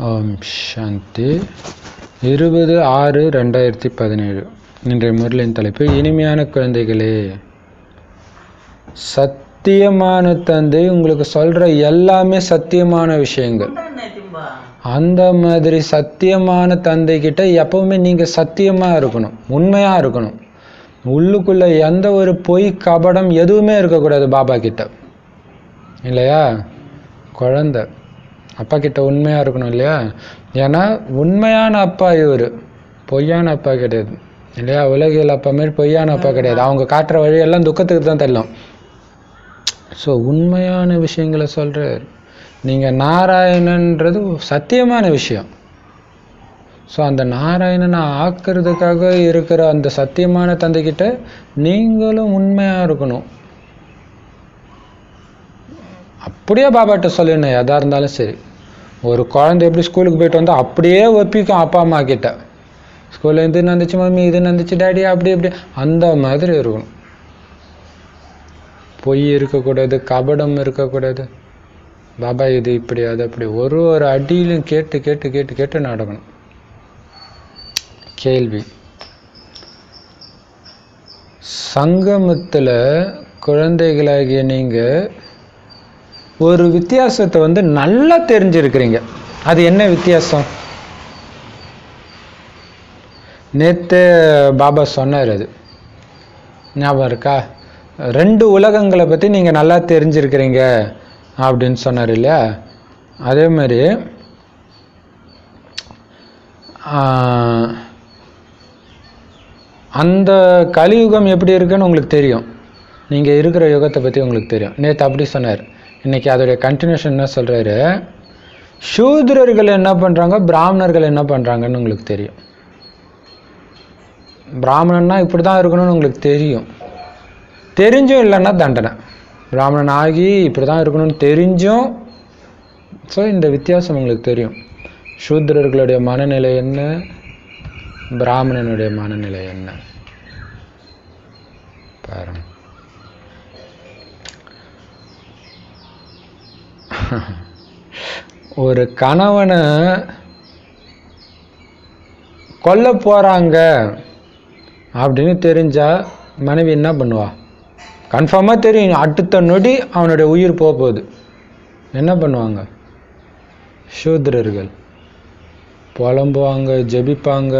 ஓம் சாந்தி. 20/6/2017. இன்றைய முரளின் தலைப்பு இனிமையான குழந்தைகளே, சத்தியமான தந்தை உங்களுக்கு சொல்ற எல்லாமே சத்தியமான விஷயங்கள். அந்த மாதிரி சத்தியமான தந்தை கிட்ட எப்பவுமே நீங்க சத்தியமா இருக்கணும், உண்மையா இருக்கணும். உள்ளுக்குள்ள எந்த ஒரு பொய் கபடம் எதுவுமே இருக்கக்கூடாது பாபா கிட்ட, இல்லையா? குழந்தை அப்பா கிட்ட உண்மையா இருக்கணும், இல்லையா? ஏன்னா உண்மையான அப்பா இவர், பொய்யான அப்பா கிடையாது, இல்லையா? உலகில் அப்பா மாரி பொய்யான அப்பா கிடையாது. அவங்க காட்டுற வழியெல்லாம் துக்கத்துக்கு தான் தள்ளும். ஸோ உண்மையான விஷயங்களை சொல்கிறார். நீங்கள் நாராயணன்றது சத்தியமான விஷயம். ஸோ அந்த நாராயணனை ஆக்கிறதுக்காக இருக்கிற அந்த சத்தியமான தந்தைக்கிட்ட நீங்களும் உண்மையாக இருக்கணும். அப்படியே பாபாட்ட சொல்லிடணும், எதாக இருந்தாலும் சரி. ஒரு குழந்தை எப்படி ஸ்கூலுக்கு போயிட்டு வந்தால் அப்படியே ஒப்பிக்கும் அப்பா அம்மா கிட்ட. ஸ்கூலில் இது நடந்துச்சு மம்மி, இது நடந்துச்சு டாடி, அப்படி இப்படி அந்த மாதிரி இருக்கணும். பொய் இருக்கக்கூடாது, கபடம் இருக்கக்கூடாது. பாபா இது இப்படி அது அப்படி ஒரு அடியிலும் கேட்டு கேட்டு கேட்டு கேட்டு நடக்கணும். கேள்வி: சங்கமத்தில் குழந்தைகளாகிய நீங்கள் ஒரு வித்தியாசத்தை நல்லா தெரிஞ்சிருக்கிறீங்க. அது என்ன வித்தியாசம்? நேற்று பாபா சொன்னார், அது ஞாபகம் இருக்கா? 2 உலகங்களை பற்றி நீங்கள் நல்லா தெரிஞ்சிருக்கிறீங்க அப்படின்னு சொன்னார், இல்லையா? அதே மாதிரி அந்த கலியுகம் எப்படி இருக்குன்னு உங்களுக்கு தெரியும். நீங்கள் இருக்கிற யுகத்தை பற்றி உங்களுக்கு தெரியும். நேற்று அப்படி சொன்னார். இன்றைக்கி அதோடைய கண்டினியூஷன் என்ன சொல்கிறாரு? சூத்ரர்கள் என்ன பண்ணுறாங்க, பிராமணர்கள் என்ன பண்ணுறாங்கன்னு உங்களுக்கு தெரியும். பிராமணன்னா இப்படி தான் இருக்கணும்னு உங்களுக்கு தெரியும். தெரிஞ்சும் இல்லைன்னா தண்டனை. பிராமணன் ஆகி இப்படி தான் இருக்கணும்னு தெரிஞ்சும். ஸோ இந்த வித்தியாசம் உங்களுக்கு தெரியும். சூத்ரர்களுடைய மனநிலை என்ன, பிராமணனுடைய மனநிலை என்ன பாருங்க. ஒரு கணவனை கொல்ல போறாங்க அப்படின்னு தெரிஞ்சா மனைவி என்ன பண்ணுவா? கன்ஃபார்மாக தெரியும், அடுத்த நொடி அவனுடைய உயிர் போகுது. என்ன பண்ணுவாங்க? சூத்ரர்கள் புலம்புவாங்க, ஜெபிப்பாங்க,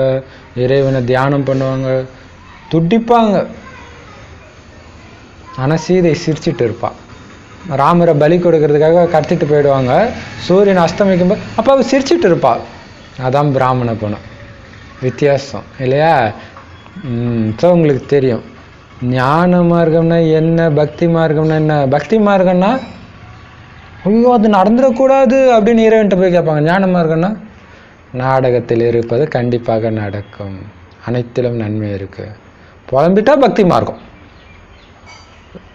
இறைவனை தியானம் பண்ணுவாங்க, துடிப்பாங்க. ஆனால் சீதை சிரிச்சிட்டு இருப்பாள். ராமரை பலி கொடுக்கறதுக்காக கடத்திட்டு போயிடுவாங்க. சூரியன் அஸ்தமிக்கும்போது அப்போ அவள் சிரிச்சிட்டு இருப்பாள். அதான் பிராமண குணம். வித்தியாசம், இல்லையா? ஸோ உங்களுக்கு தெரியும் ஞான மார்க்கம்னா என்ன, பக்தி மார்க்கம்னா என்ன. பக்தி மார்க்கம்னா ஐயோ அது நடந்துடக்கூடாது அப்படின்னு இறைவன்ட்ட போய் கேட்பாங்க. ஞான மார்க்கம்னா நாடகத்தில் இருப்பது கண்டிப்பாக நடக்கும், அனைத்திலும் நன்மை இருக்கு. புலம்பிட்டா பக்தி மார்க்கம்.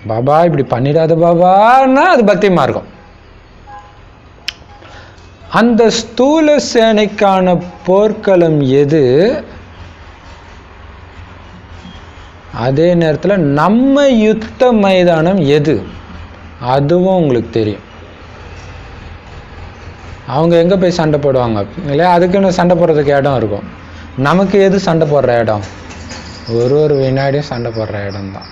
பாபா இப்படி பண்ணிடாத பாபான்னா அது பக்தி மார்க்கம். அந்த ஸ்தூல சேனைக்கான போர்க்களம் எது, அதே நேரத்தில் நம்ம யுத்த மைதானம் எது, அதுவும் உங்களுக்கு தெரியும். அவங்க எங்கே போய் சண்டை போடுவாங்க, இல்லையா? அதுக்குன்னு சண்டை போடுறதுக்கு இடம் இருக்கும். நமக்கு எது சண்டை போடுற இடம்? ஒரு வினாடியும் சண்டை போடுற இடம்தான்,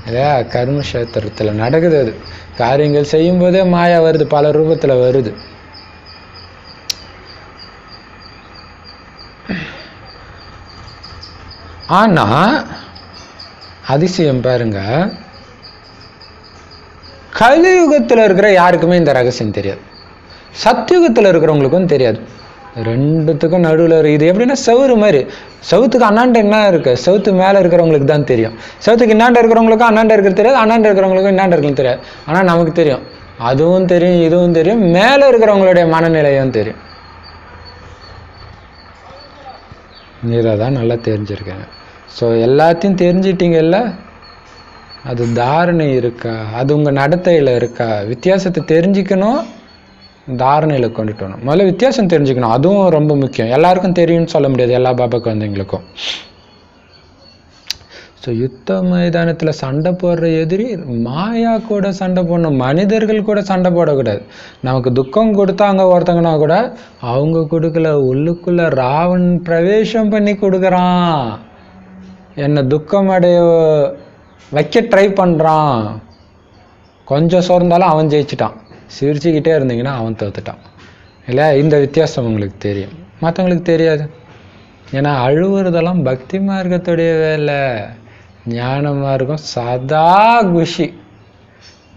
இல்லையா? கர்மக்ஷேத்திரத்தில் நடக்குது. அது காரியங்கள் செய்யும்போதே மாயா வருது, பல ரூபத்தில் வருது. ஆனால் அதிசயம் பாருங்க, கலியுகத்தில் இருக்கிற யாருக்குமே இந்த ரகசியம் தெரியாது. சத்தியுகத்தில் இருக்கிறவங்களுக்கும் தெரியாது. ரெண்டுத்துக்கும் நடுவில் இது எப்படின்னா செவுறு மாதிரி. செவுத்துக்கு அண்ணாண்ட என்ன இருக்கு, செவுத்து மேலே இருக்கிறவங்களுக்கு தான் தெரியும். செவுத்துக்கு இன்னாண்ட இருக்கிறவங்களுக்கும் அண்ணாண்ட இருக்கிறது தெரியாது, அண்ணாண்ட இருக்கிறவங்களுக்கும் இன்னாண்ட இருக்கிறது தெரியாது. ஆனால் நமக்கு தெரியும், அதுவும் தெரியும், இதுவும் தெரியும், மேலே இருக்கிறவங்களுடைய மனநிலையும் தெரியும். இதை தான் நல்லா தெரிஞ்சிருக்கேன். ஸோ எல்லாத்தையும் தெரிஞ்சிட்டிங்கல்ல, அது தாரணை இருக்கா, அது உங்கள் நடத்தையில் இருக்கா? வித்தியாசத்தை தெரிஞ்சுக்கணும், தாரணையில் கொண்டுட்டு வரணும். முதல்ல வித்தியாசம் தெரிஞ்சுக்கணும், அதுவும் ரொம்ப முக்கியம். எல்லாருக்கும் தெரியும்னு சொல்ல முடியாது, எல்லா பாபா குழந்தைங்களுக்கும். ஸோ யுத்த மைதானத்தில் சண்டை போடுற எதிரி மாயா கூட சண்டை போடணும், மனிதர்கள் கூட சண்டை போடக்கூடாது. நமக்கு துக்கம் கொடுத்தாங்க ஒருத்தங்கன்னா கூட அவங்க கொடுக்கல, உள்ளுக்குள்ள ராவன் பிரவேசம் பண்ணி கொடுக்குறான், என்னை துக்கம் அடைய வைக்க ட்ரை பண்ணுறான். கொஞ்சம் சோர்ந்தாலும் அவன் ஜெயிச்சிட்டான், சிரிச்சுக்கிட்டே இருந்தீங்கன்னா அவன் தோத்துட்டான் இல்லையா? இந்த வித்தியாசம் உங்களுக்கு தெரியும், மற்றவங்களுக்கு தெரியாது. ஏன்னா அழுவுறதெல்லாம் பக்தி மார்க்கத்துடைய வேலை. ஞான மார்க்கம் சதா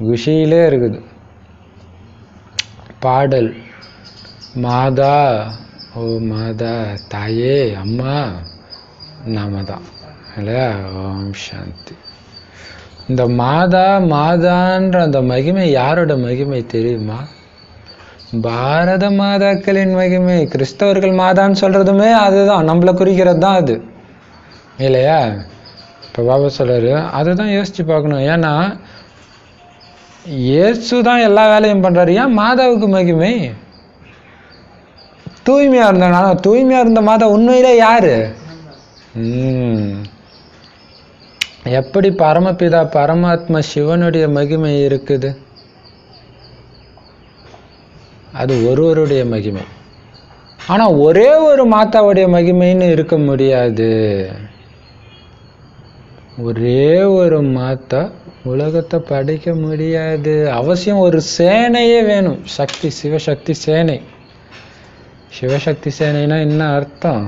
குஷியிலே இருக்குது. பாடல் மாதா ஓ மாதா தாயே அம்மா நாம தான் இல்லையா? ஓம் சாந்தி. இந்த மாதான்ற அந்த மகிமை யாரோட மகிமை தெரியுமா? பாரத மாதாக்களின் மகிமை. கிறிஸ்தவர்கள் மாதான்னு சொல்றதுமே அதுதான், நம்மளை குறிக்கிறது தான் அது இல்லையா? இப்போ பாபா சொல்றாரு, அதுதான் யோசிச்சு பார்க்கணும். ஏன்னா இயேசு தான் எல்லா வேலையும் பண்றாரு, ஏன் மாதாவுக்கு மகிமை? தூய்மையா இருந்தா, தூய்மையா இருந்த மாதா உண்மையிலே யாரு? எப்படி பரமபிதா பரமாத்மா சிவனுடைய மகிமை இருக்குது, அது ஒருவருடைய மகிமை. ஆனா ஒரே ஒரு மாதாவுடைய மகிமைன்னு இருக்க முடியாது. ஒரே ஒரு மாதா உலகத்தை படைக்க முடியாது. அவசியம் ஒரு சேனையே வேணும், சக்தி, சிவசக்தி சேனை. சிவசக்தி சேனைனா என்ன அர்த்தம்?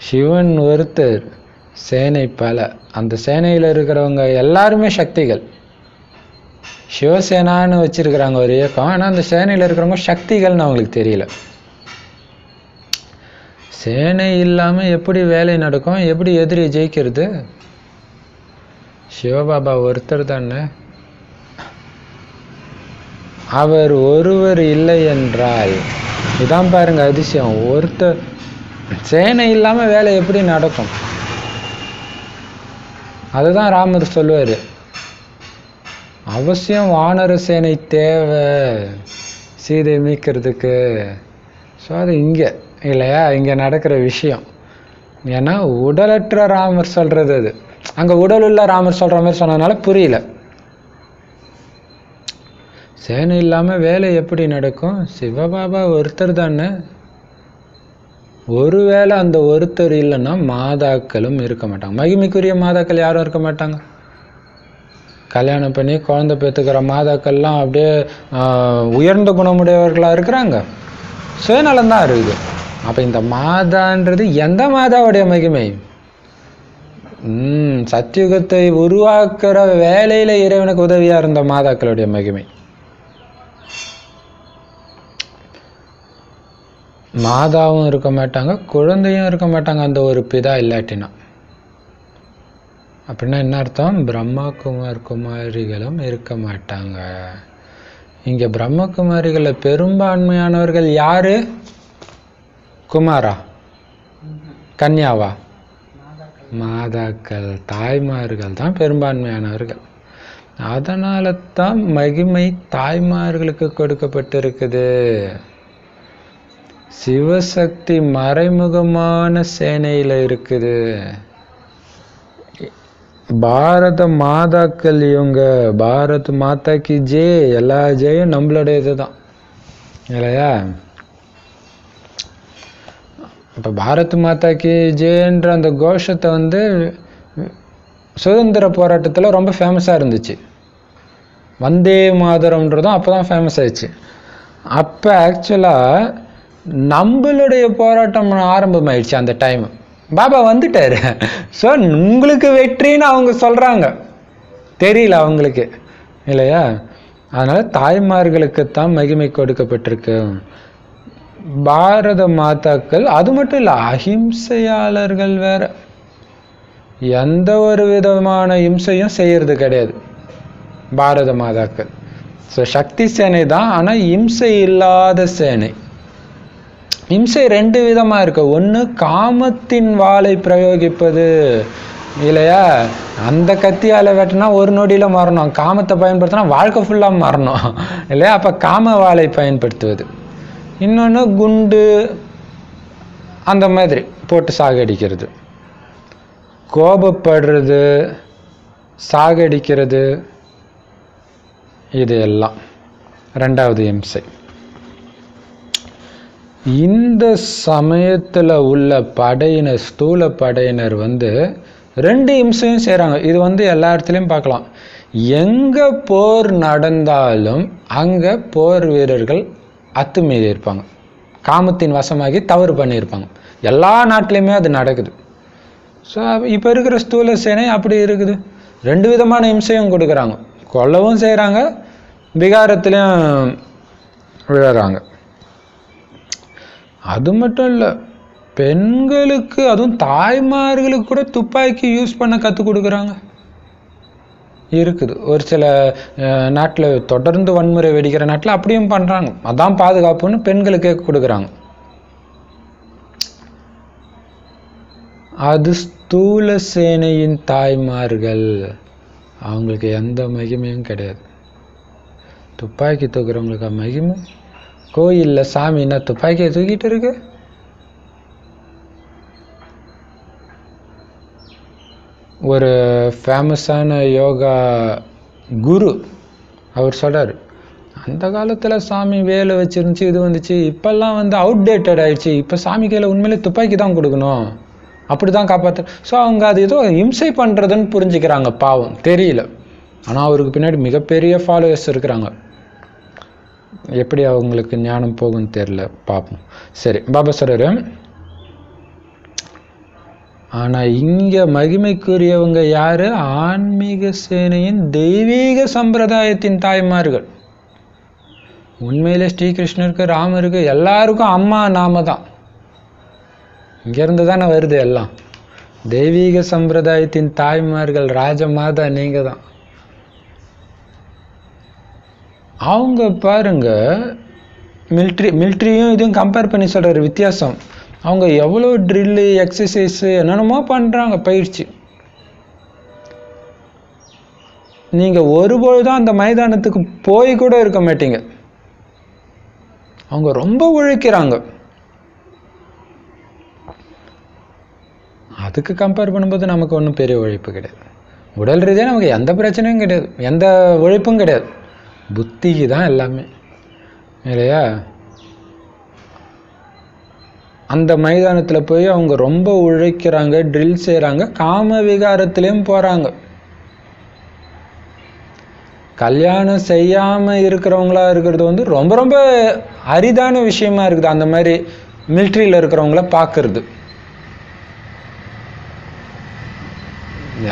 சிவன் ஒருத்தர், சேனை பல. அந்த சேனையில் இருக்கிறவங்க எல்லாருமே சக்திகள். சிவசேனான்னு வச்சிருக்கிறாங்க ஒரு இயக்கம், ஆனால் அந்த சேனையில் இருக்கிறவங்க சக்திகள்னு அவங்களுக்கு தெரியல. சேனை இல்லாமல் எப்படி வேலை நடக்கும், எப்படி எதிரி ஜெயிக்கிறது? சிவபாபா ஒருத்தர் தானே. அவர் ஒருவர் இல்லை என்றால், இதான் பாருங்க அதிசயம், ஒருத்தர் சேனை இல்லாமல் வேலை எப்படி நடக்கும்? அதுதான் ராமர் சொல்லுவார், அவசியம் வானர சேனை தேவை சீதை மீட்கிறதுக்கு. ஸோ அது இங்கே இல்லையா, இங்கே நடக்கிற விஷயம். ஏன்னா உடலற்ற ராமர் சொல்றது அது, அங்கே உடல் உள்ள ராமர் சொல்கிற மாதிரி சொன்னதுனால புரியல. சேனை இல்லாமல் வேலை எப்படி நடக்கும்? சிவபாபா ஒருத்தர் தானே. ஒருவேளை அந்த ஒருத்தர் இல்லைன்னா மாதாக்களும் இருக்க மாட்டாங்க. மகிமைக்குரிய மாதாக்கள் யாரும் இருக்க மாட்டாங்க. கல்யாணம் பண்ணி குழந்தை பெற்றுக்கிற மாதாக்கள்லாம் அப்படியே உயர்ந்த குணமுடையவர்களாக இருக்கிறாங்க, சுயநலம்தான் இருக்குது. அப்போ இந்த மாதான்றது எந்த மாதாவுடைய மகிமை? சத்தியுகத்தை உருவாக்குற வேலையில இறைவனுக்கு உதவியா இருந்த மாதாக்களுடைய மகிமை. மாதாவும் இருக்க மாட்டாங்க, குழந்தையும் இருக்க மாட்டாங்க அந்த ஒரு பிதா இல்லாட்டினா. அப்படின்னா என்ன அர்த்தம்? பிரம்மா குமாரிகளும் இருக்க மாட்டாங்க. இங்க பிரம்மகுமாரிகள பெரும்பான்மையானவர்கள் யாரு? குமாரா, கன்யாவா? மாதாக்கள், தாய்மார்கள் தான் பெரும்பான்மையானவர்கள். அதனால தான் மகிமை தாய்மார்களுக்கு கொடுக்கப்பட்டிருக்குது. சிவசக்தி மறைமுகமான சேனையில இருக்குது. பாரத மாதாக்கள் இவங்க. பாரத் மாதா கி ஜெய். எல்லா ஜெயும் நம்மளுடைய இதுதான் இல்லையா? இப்போ பாரத் மாதா கி ஜெயன்ற அந்த கோஷத்தை வந்து சுதந்திர போராட்டத்தில் ரொம்ப ஃபேமஸாக இருந்துச்சு. வந்தே மாதரம்ன்றதும் அப்போ தான் ஃபேமஸ் ஆயிடுச்சு. அப்போ ஆக்சுவலாக நம்மளுடைய போராட்டம் ஆரம்பமாயிடுச்சு அந்த டைம். பாபா வந்துட்டாரு. ஸோ உங்களுக்கு வெற்றின்னு அவங்க சொல்கிறாங்க, தெரியல அவங்களுக்கு இல்லையா? அதனால தாய்மார்களுக்குத்தான் மகிமை கொடுக்கப்பட்டிருக்கு. பாரத மாதாக்கள் அது மட்டும் இல்லை, அஹிம்சையாளர்கள் வேற. எந்த ஒரு விதமான இம்சையும் செய்யறது கிடையாது பாரத மாதாக்கள். ஸோ சக்தி சேனை தான், ஆனால் இம்சை இல்லாத சேனை. இம்சை ரெண்டு விதமாக இருக்கு. ஒன்று காமத்தின் வாளை பிரயோகிப்பது இல்லையா? அந்த கத்தியால் வெட்டினா ஒரு நொடியில் மரணம். காமத்தை பயன்படுத்தினா வாழ்க்கை ஃபுல்லாக மரணம் இல்லையா? அப்போ காம வாளை பயன்படுத்துவது. இன்னொன்று குண்டு அந்த மாதிரி போட்டு சாகடிக்கிறது. கோபப்படுறது, சாகடிக்கிறது, இது எல்லாம் 2வது இம்சை. இந்த சமயத்தில் உள்ள படையினர், ஸ்தூல படையினர் 2 இம்சையும் செய்கிறாங்க. இது எல்லா இடத்துலையும் பார்க்கலாம். எங்கே போர் நடந்தாலும் அங்கே போர் வீரர்கள் அத்துமீறி இருப்பாங்க, காமத்தின் வசமாகி தவறு பண்ணியிருப்பாங்க. எல்லா நாட்டிலையுமே அது நடக்குது. ஸோ இப்போ இருக்கிற ஸ்தூல சேனை அப்படி இருக்குது. 2 விதமான இம்சையும் கொடுக்குறாங்க. கொல்லவும் செய்கிறாங்க, விகாரத்திலையும் விழுறாங்க. அது மட்டும் இல்லை, பெண்களுக்கு, அதுவும் தாய்மார்களுக்கு கூட துப்பாக்கி யூஸ் பண்ண கற்றுக் கொடுக்குறாங்க. இருக்குது ஒரு சில நாட்டில், தொடர்ந்து வன்முறை வெடிக்கிற நாட்டில் அப்படியும் பண்ணுறாங்க. அதான் பாதுகாப்புன்னு பெண்களுக்கே கொடுக்குறாங்க. அது ஸ்தூல சேனையின் தாய்மார்கள், அவங்களுக்கு எந்த மகிமையும் கிடையாது. துப்பாக்கி தூக்குறவங்களுக்கு மகிமை. கோயிலில் சாமின்னா துப்பாக்கியை தூக்கிட்டு இருக்கு. ஒரு ஃபேமஸான யோகா குரு அவர் சொல்கிறார், அந்த காலத்தில் சாமி வேலை வச்சிருந்துச்சு, இது வந்துச்சு, இப்போல்லாம் அவுடேட்டட் ஆயிடுச்சு, இப்போ சாமி கையில் உண்மையிலே துப்பாக்கி தான் கொடுக்கணும், அப்படி தான் காப்பாற்று. ஸோ அவங்க அது ஏதோ இம்சை பண்ணுறதுன்னு புரிஞ்சுக்கிறாங்க. பாவம் தெரியல. ஆனால் அவருக்கு பின்னாடி மிகப்பெரிய ஃபாலோவர்ஸ் இருக்கிறாங்க. எப்படி அவங்களுக்கு ஞானம் போகும்னு தெரியல, பார்ப்போம். சரி, பாபா சொல்றாரு, ஆனால் இங்கே மகிமைக்குரியவங்க யாரு? ஆன்மீக சேனையின் தெய்வீக சம்பிரதாயத்தின் தாய்மார்கள். உண்மையிலே ஸ்ரீகிருஷ்ணருக்கு, ராமருக்கு, எல்லாருக்கும் அம்மா நாம தான். இங்கேருந்து தானே வருது எல்லாம். தெய்வீக சம்பிரதாயத்தின் தாய்மார்கள், ராஜமாதா நீங்க தான். அவங்க பாருங்க, மிலிட்ரியும் இதுவும் கம்பேர் பண்ணி சொல்கிற வித்தியாசம். அவங்க எவ்வளோ ட்ரில்லு, எக்ஸசைஸு, என்னென்னமோ பண்ணுறாங்க, பயிற்சி. நீங்கள் ஒருபொழுதும் அந்த மைதானத்துக்கு போய் கூட இருக்க மாட்டீங்க. அவங்க ரொம்ப உழைக்கிறாங்க. அதுக்கு கம்பேர் பண்ணும்போது நமக்கு ஒன்றும் பெரிய உழைப்பு கிடையாது. உடல் ரீதியாக நமக்கு எந்த பிரச்சனையும் கிடையாது, எந்த உழைப்பும் கிடையாது. புத்திக்கு தான் எல்லாமே, இல்லையா? அந்த மைதானத்தில் போய் அவங்க ரொம்ப உழைக்கிறாங்க, ட்ரில் செய்கிறாங்க, காம விகாரத்திலையும் போகிறாங்க. கல்யாணம் செய்யாமல் இருக்கிறவங்களா இருக்கிறது ரொம்ப ரொம்ப அரிதான விஷயமா இருக்குது. அந்த மாதிரி மிலிட்ரியில் இருக்கிறவங்கள பார்க்கறது.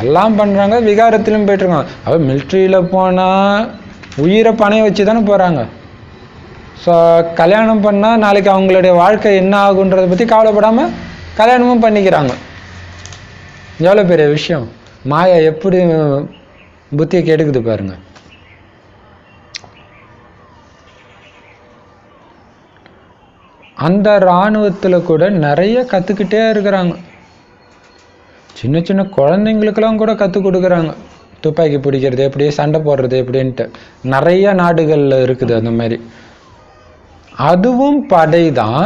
எல்லாம் பண்ணுறாங்க, விகாரத்திலும் போயிட்டுருக்காங்க. அப்போ மிலிட்ரியில் போனால் உயிரை பணைய வச்சு தானே போகிறாங்க. ஸோ கல்யாணம் பண்ணால் நாளைக்கு அவங்களுடைய வாழ்க்கை என்ன ஆகுன்றதை பற்றி கவலைப்படாமல் கல்யாணமும் பண்ணிக்கிறாங்க. எவ்வளோ பெரிய விஷயம்! மாயா எப்படி புத்தியை கெடுக்குது பாருங்க. அந்த இராணுவத்தில் கூட நிறைய கற்றுக்கிட்டே இருக்கிறாங்க. சின்ன சின்ன குழந்தைங்களுக்கெல்லாம் கூட கற்றுக் கொடுக்குறாங்க. துப்பாக்கி பிடிக்கிறது எப்படி, சண்டை போடுறது எப்படின்ட்டு நிறைய நாடுகளில் இருக்குது அந்த மாதிரி. அதுவும் படை தான்,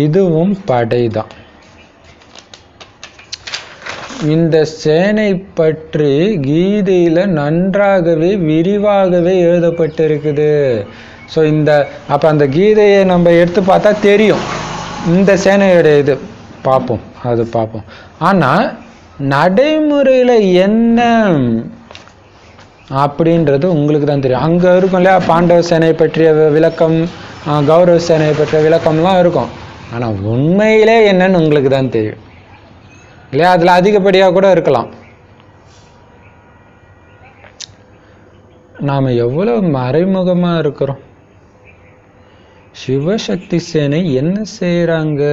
இதுவும் படை தான். இந்த சேனை பற்றி கீதையில் நன்றாகவே விரிவாகவே எழுதப்பட்டிருக்குது. ஸோ அப்போ அந்த கீதையை நம்ம எடுத்து பார்த்தா தெரியும் இந்த சேனையுடைய இது. பார்ப்போம், அது பார்ப்போம். ஆனால் நடைமுறையில் என்ன அப்படின்றது உங்களுக்கு தான் தெரியும். அங்கே இருக்கும் இல்லையா, பாண்டவ சேனை பற்றிய விளக்கம், கௌரவ சேனையை பற்றிய விளக்கம்லாம் இருக்கும். ஆனால் உண்மையிலே என்னன்னு உங்களுக்கு தான் தெரியும் இல்லையா? அதில் அதிகப்படியாக கூட இருக்கலாம். நாம் எவ்வளோ மறைமுகமாக இருக்கிறோம். சிவசக்தி சேனை என்ன செய்கிறாங்க,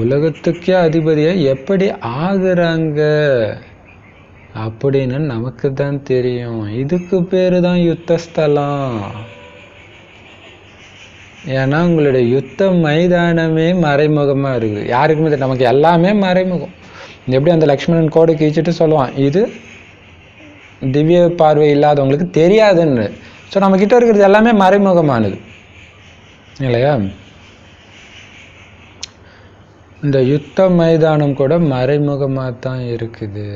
உலகத்துக்கே அதிபதியாக எப்படி ஆகுறாங்க அப்படின்னு நமக்கு தான் தெரியும். இதுக்கு பேரு தான் யுத்த ஸ்தலம். ஏன்னா உங்களுடைய யுத்த மைதானமே மறைமுகமாக இருக்குது. யாருக்குமே தெரியும், நமக்கு எல்லாமே மறைமுகம். எப்படி அந்த லக்ஷ்மணன் கோடை கீச்சிட்டு சொல்லுவான், இது திவ்ய பார்வை இல்லாதவங்களுக்கு தெரியாதுன்னு. ஸோ நம்மக்கிட்ட இருக்கிறது எல்லாமே மறைமுகமானது இல்லையா? இந்த யுத்த மைதானம் கூட மறைமுகமாக தான் இருக்குது.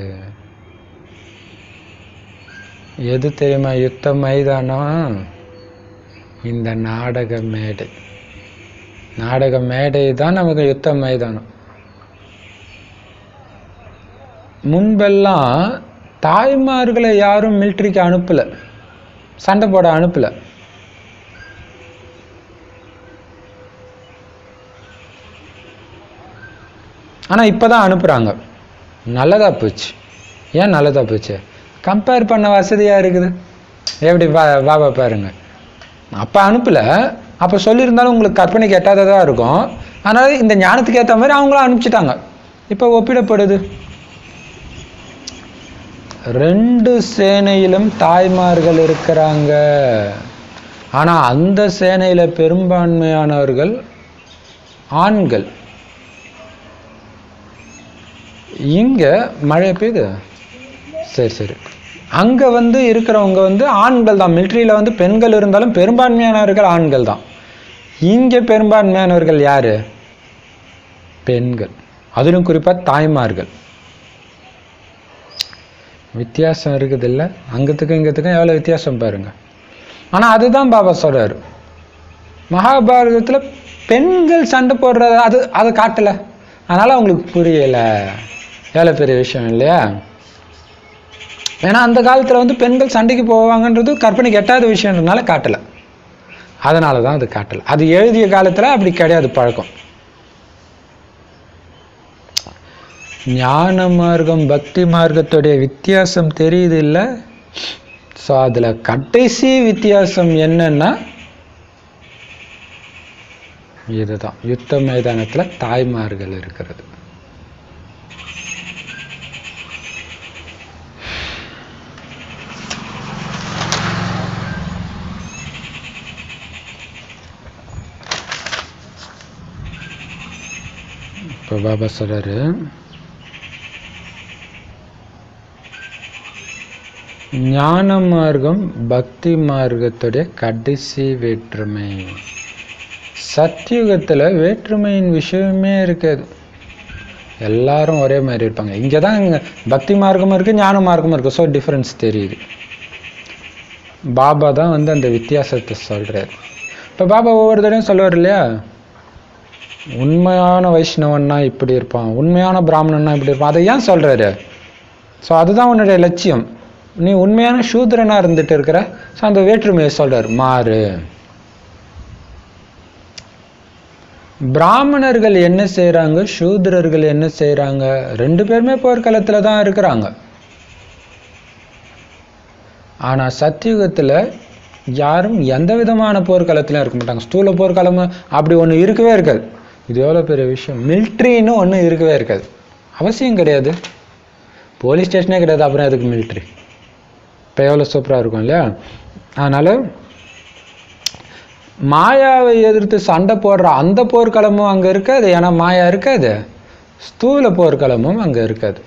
எது தெரியுமா யுத்த மைதானம்? இந்த நாடக மேடை. நாடக மேடை தான் நமக்கு யுத்த மைதானம். முன்பெல்லாம் தாய்மார்களை யாரும் மிலிட்ரிக்கு அனுப்பல, சண்டை போட அனுப்பல. ஆனா இப்பதான் அனுப்புறாங்க. நல்லதா போச்சு. ஏன் நல்லதா போச்சு? கம்பேர் பண்ண வசதியா இருக்குது. எப்படி பாபா பாருங்க, அப்ப அனுப்பல, அப்ப சொல்லியிருந்தாலும் உங்களுக்கு கற்பனைக்கு எட்டாததா இருக்கும். அதனால இந்த ஞானத்துக்கு ஏற்ற மாதிரி அவங்களும் அனுப்பிச்சிட்டாங்க. இப்ப ஒப்பிடப்படுது. 2 சேனையிலும் தாய்மார்கள் இருக்கிறாங்க. ஆனா அந்த சேனையில பெரும்பான்மையானவர்கள் ஆண்கள். இங்க மழை பெய்யுது. சரி, அங்க இருக்கிறவங்க ஆண்கள் தான். மிலிட்ரியில பெண்கள் இருந்தாலும் பெரும்பான்மையானவர்கள் ஆண்கள் தான். இங்க பெரும்பான்மையானவர்கள் யாரு? பெண்கள். அதிலும் குறிப்பா தாய்மார்கள். வித்தியாசம் இருக்குது இல்ல? அங்கத்துக்கும் இங்கத்துக்கும் எவ்வளவு வித்தியாசம் பாருங்க. ஆனா அதுதான் பாபா சொல்றாரு, மகாபாரதத்துல பெண்கள் சண்டை போடுறது அது காட்டல. அதனால அவங்களுக்கு புரியல. எவ்வளவு பெரிய விஷயம் இல்லையா? ஏன்னா அந்த காலத்துல பெண்கள் சண்டைக்கு போவாங்கன்றது கற்பனைக்கு எட்டாத விஷயம்ன்றதுனால காட்டல. அதனாலதான் அது காட்டல. அது எழுதிய காலத்துல அப்படி கிடையாது பழக்கம். ஞான மார்க்கம் பக்தி மார்க்கத்துடைய வித்தியாசம் தெரியுது இல்ல? ஸோ அதுல கடைசி வித்தியாசம் என்னன்னா இதுதான், யுத்த மைதானத்துல தாய்மார்கள் இருக்கிறது. இப்போ பாபா சொல்றாரு, ஞான மார்க்கம் பக்தி மார்க்கத்துடைய கடைசி வேற்றுமை. சத்தியுகத்துல வேற்றுமையின் விஷயமே இருக்காது. எல்லாரும் ஒரே மாதிரி இருப்பாங்க. இங்கதான் பக்தி மார்க்கமும் இருக்கு, ஞான மார்க்கமும் இருக்கு. ஸோ டிஃபரன்ஸ் தெரியுது. பாபா தான் அந்த வித்தியாசத்தை சொல்றாரு. இப்ப பாபா ஒவ்வொரு தடையும் சொல்லுவார் இல்லையா, உண்மையான வைஷ்ணவன்னா இப்படி இருப்பான், உண்மையான பிராமணன்னா இப்படி இருப்பான். அதை ஏன் சொல்றாரு? ஸோ அதுதான் உன்னுடைய லட்சியம். நீ உண்மையான சூத்திரனா இருந்துட்டு இருக்கிற. ஸோ அந்த வேற்றுமையை சொல்றாரு, மாறு. பிராமணர்கள் என்ன செய்யறாங்க, சூத்திரர்கள் என்ன செய்யறாங்க? 2 பேருமே போர்க்களத்துல தான் இருக்கிறாங்க. ஆனா சத்தியுகத்துல யாரும் எந்த விதமான போர்க்களத்திலும் இருக்க மாட்டாங்க. ஸ்தூல போர்க்களம் அப்படி ஒண்ணு இருக்கவே இருக்காது. இது எவ்வளவு பெரிய விஷயம். மிலிட்ரின்னு ஒண்ணு இருக்கவே இருக்காது. அவசியம் கிடையாது. போலீஸ் ஸ்டேஷனே கிடையாது, அப்புறம் அதுக்கு மிலிட்ரி. இப்போ எவ்வளவு சூப்பரா இருக்கும் இல்லையா? அதனால மாயாவை எதிர்த்து சண்டை போடுற அந்த போர்க்களமும் அங்க இருக்காது. ஏன்னா மாயா இருக்காது. ஸ்தூல போர்க்களமும் அங்க இருக்காது.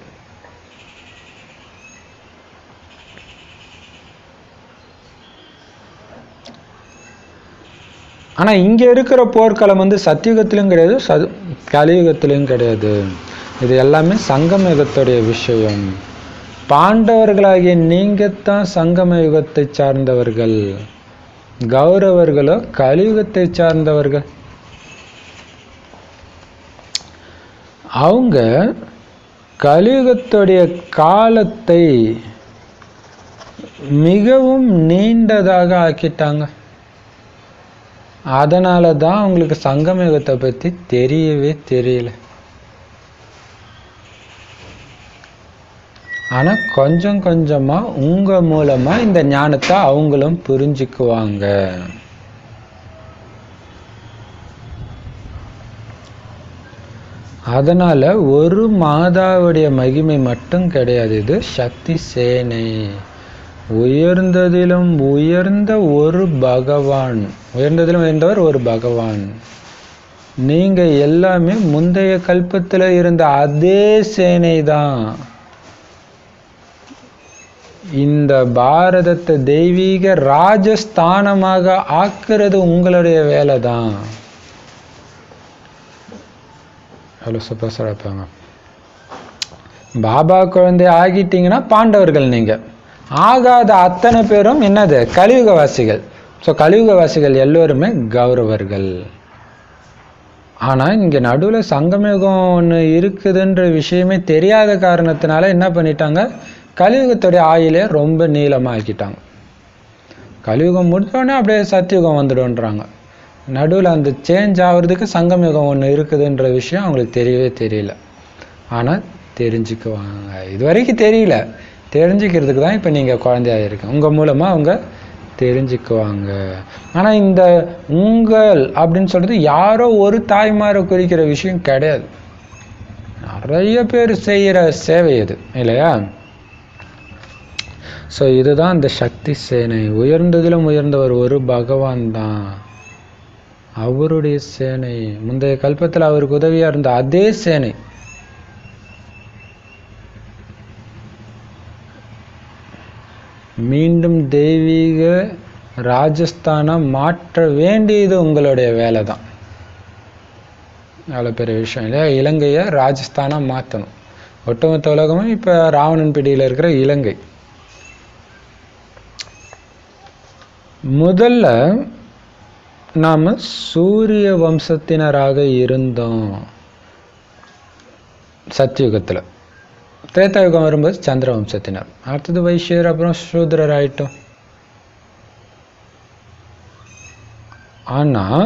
ஆனா இங்க இருக்கிற போர்க்களம் சத்தியுகத்திலும் கிடையாது, கலியுகத்திலும் கிடையாது. இது எல்லாமே சங்கம யுகத்துடைய விஷயம். பாண்டவர்களாகிய நீங்கத்தான் சங்கம யுகத்தை சார்ந்தவர்கள். கௌரவர்களோ கலியுகத்தை சார்ந்தவர்கள். அவங்க கலியுகத்துடைய காலத்தை மிகவும் நீண்டதாக ஆக்கிட்டாங்க. அதனாலதான் அவங்களுக்கு சங்கம யுகத்தை பத்தி தெரியவே தெரியல. ஆனா கொஞ்சம் கொஞ்சமா உங்க மூலமா இந்த ஞானத்தை அவங்களும் புரிஞ்சுக்குவாங்க. அதனால ஒரு மாதாவுடைய மகிமை மட்டும் கிடையாது. இது சக்தி சேனை. உயர்ந்ததிலும் உயர்ந்த ஒரு பகவான், உயர்ந்ததிலும் உயர்ந்தவர் ஒரு பகவான். நீங்க எல்லாமே முந்தைய கல்பத்துல இருந்த அதே சேனை தான். இந்த பாரதத்தை தெய்வீக ராஜஸ்தானமாக ஆக்குறது உங்களுடைய வேலை தான். எவ்வளோ சூப்பராக இருப்பாங்க. பாபா குழந்தை ஆகிட்டீங்கன்னா பாண்டவர்கள் நீங்கள். ஆகாத அத்தனை பேரும் என்னது? கலியுகவாசிகள். ஸோ கலியுகவாசிகள் எல்லோருமே கௌரவர்கள். ஆனால் இங்கே நடுவில் சங்கமயுகம் ஒன்று இருக்குதுன்ற விஷயமே தெரியாத காரணத்தினால என்ன பண்ணிட்டாங்க? கலியுகத்துடைய ஆயிலே ரொம்ப நீளமாக ஆக்கிட்டாங்க. கலியுகம் முடிஞ்சோடனே அப்படியே சத்தியுகம் வந்துடுன்றாங்க. நடுவில் அந்த சேஞ்ச் ஆகிறதுக்கு சங்கமயுகம் ஒன்று இருக்குதுன்ற விஷயம் அவங்களுக்கு தெரியவே தெரியல. ஆனால் தெரிஞ்சுக்குவாங்க. இது வரைக்கும் தெரியல, தெரிஞ்சுக்கிறதுக்கு தான் இப்போ நீங்கள் குழந்தையாக இருக்கு. உங்கள் மூலமாக அவங்க தெரிஞ்சுக்குவாங்க. ஆனால் இந்த உங்கள் அப்படின்னு சொல்கிறது யாரோ ஒரு தாய்மாரை குறிக்கிற விஷயம் கிடையாது. நிறைய பேர் செய்கிற சேவை இது இல்லையா? ஸோ இதுதான் இந்த சக்தி சேனை. உயர்ந்ததிலும் உயர்ந்தவர் ஒரு பகவான் தான். அவருடைய சேனை முந்தைய கல்பத்தில் அவருக்கு உதவியாக இருந்த அதே சேனை மீண்டும் தெய்வீக ராஜஸ்தானம் மாற்ற வேண்டியது உங்களுடைய வேலை தான். அவ்வளோ பெரிய விஷயம் இல்லையா? இலங்கையை ராஜஸ்தானம் மாற்றணும். ஒட்டுமொத்த உலகமும் இப்போ ராவணன் பிடியில் இருக்கிற இலங்கை. முதல்ல நாம் சூரிய வம்சத்தினராக இருந்தோம் சத்தியுகத்தில். திரேதாயுகம் வரும்போது சந்திர வம்சத்தினர், அடுத்தது வைஷ்யர், அப்புறம் சூத்ரர் ஆயிட்டோம். ஆனால்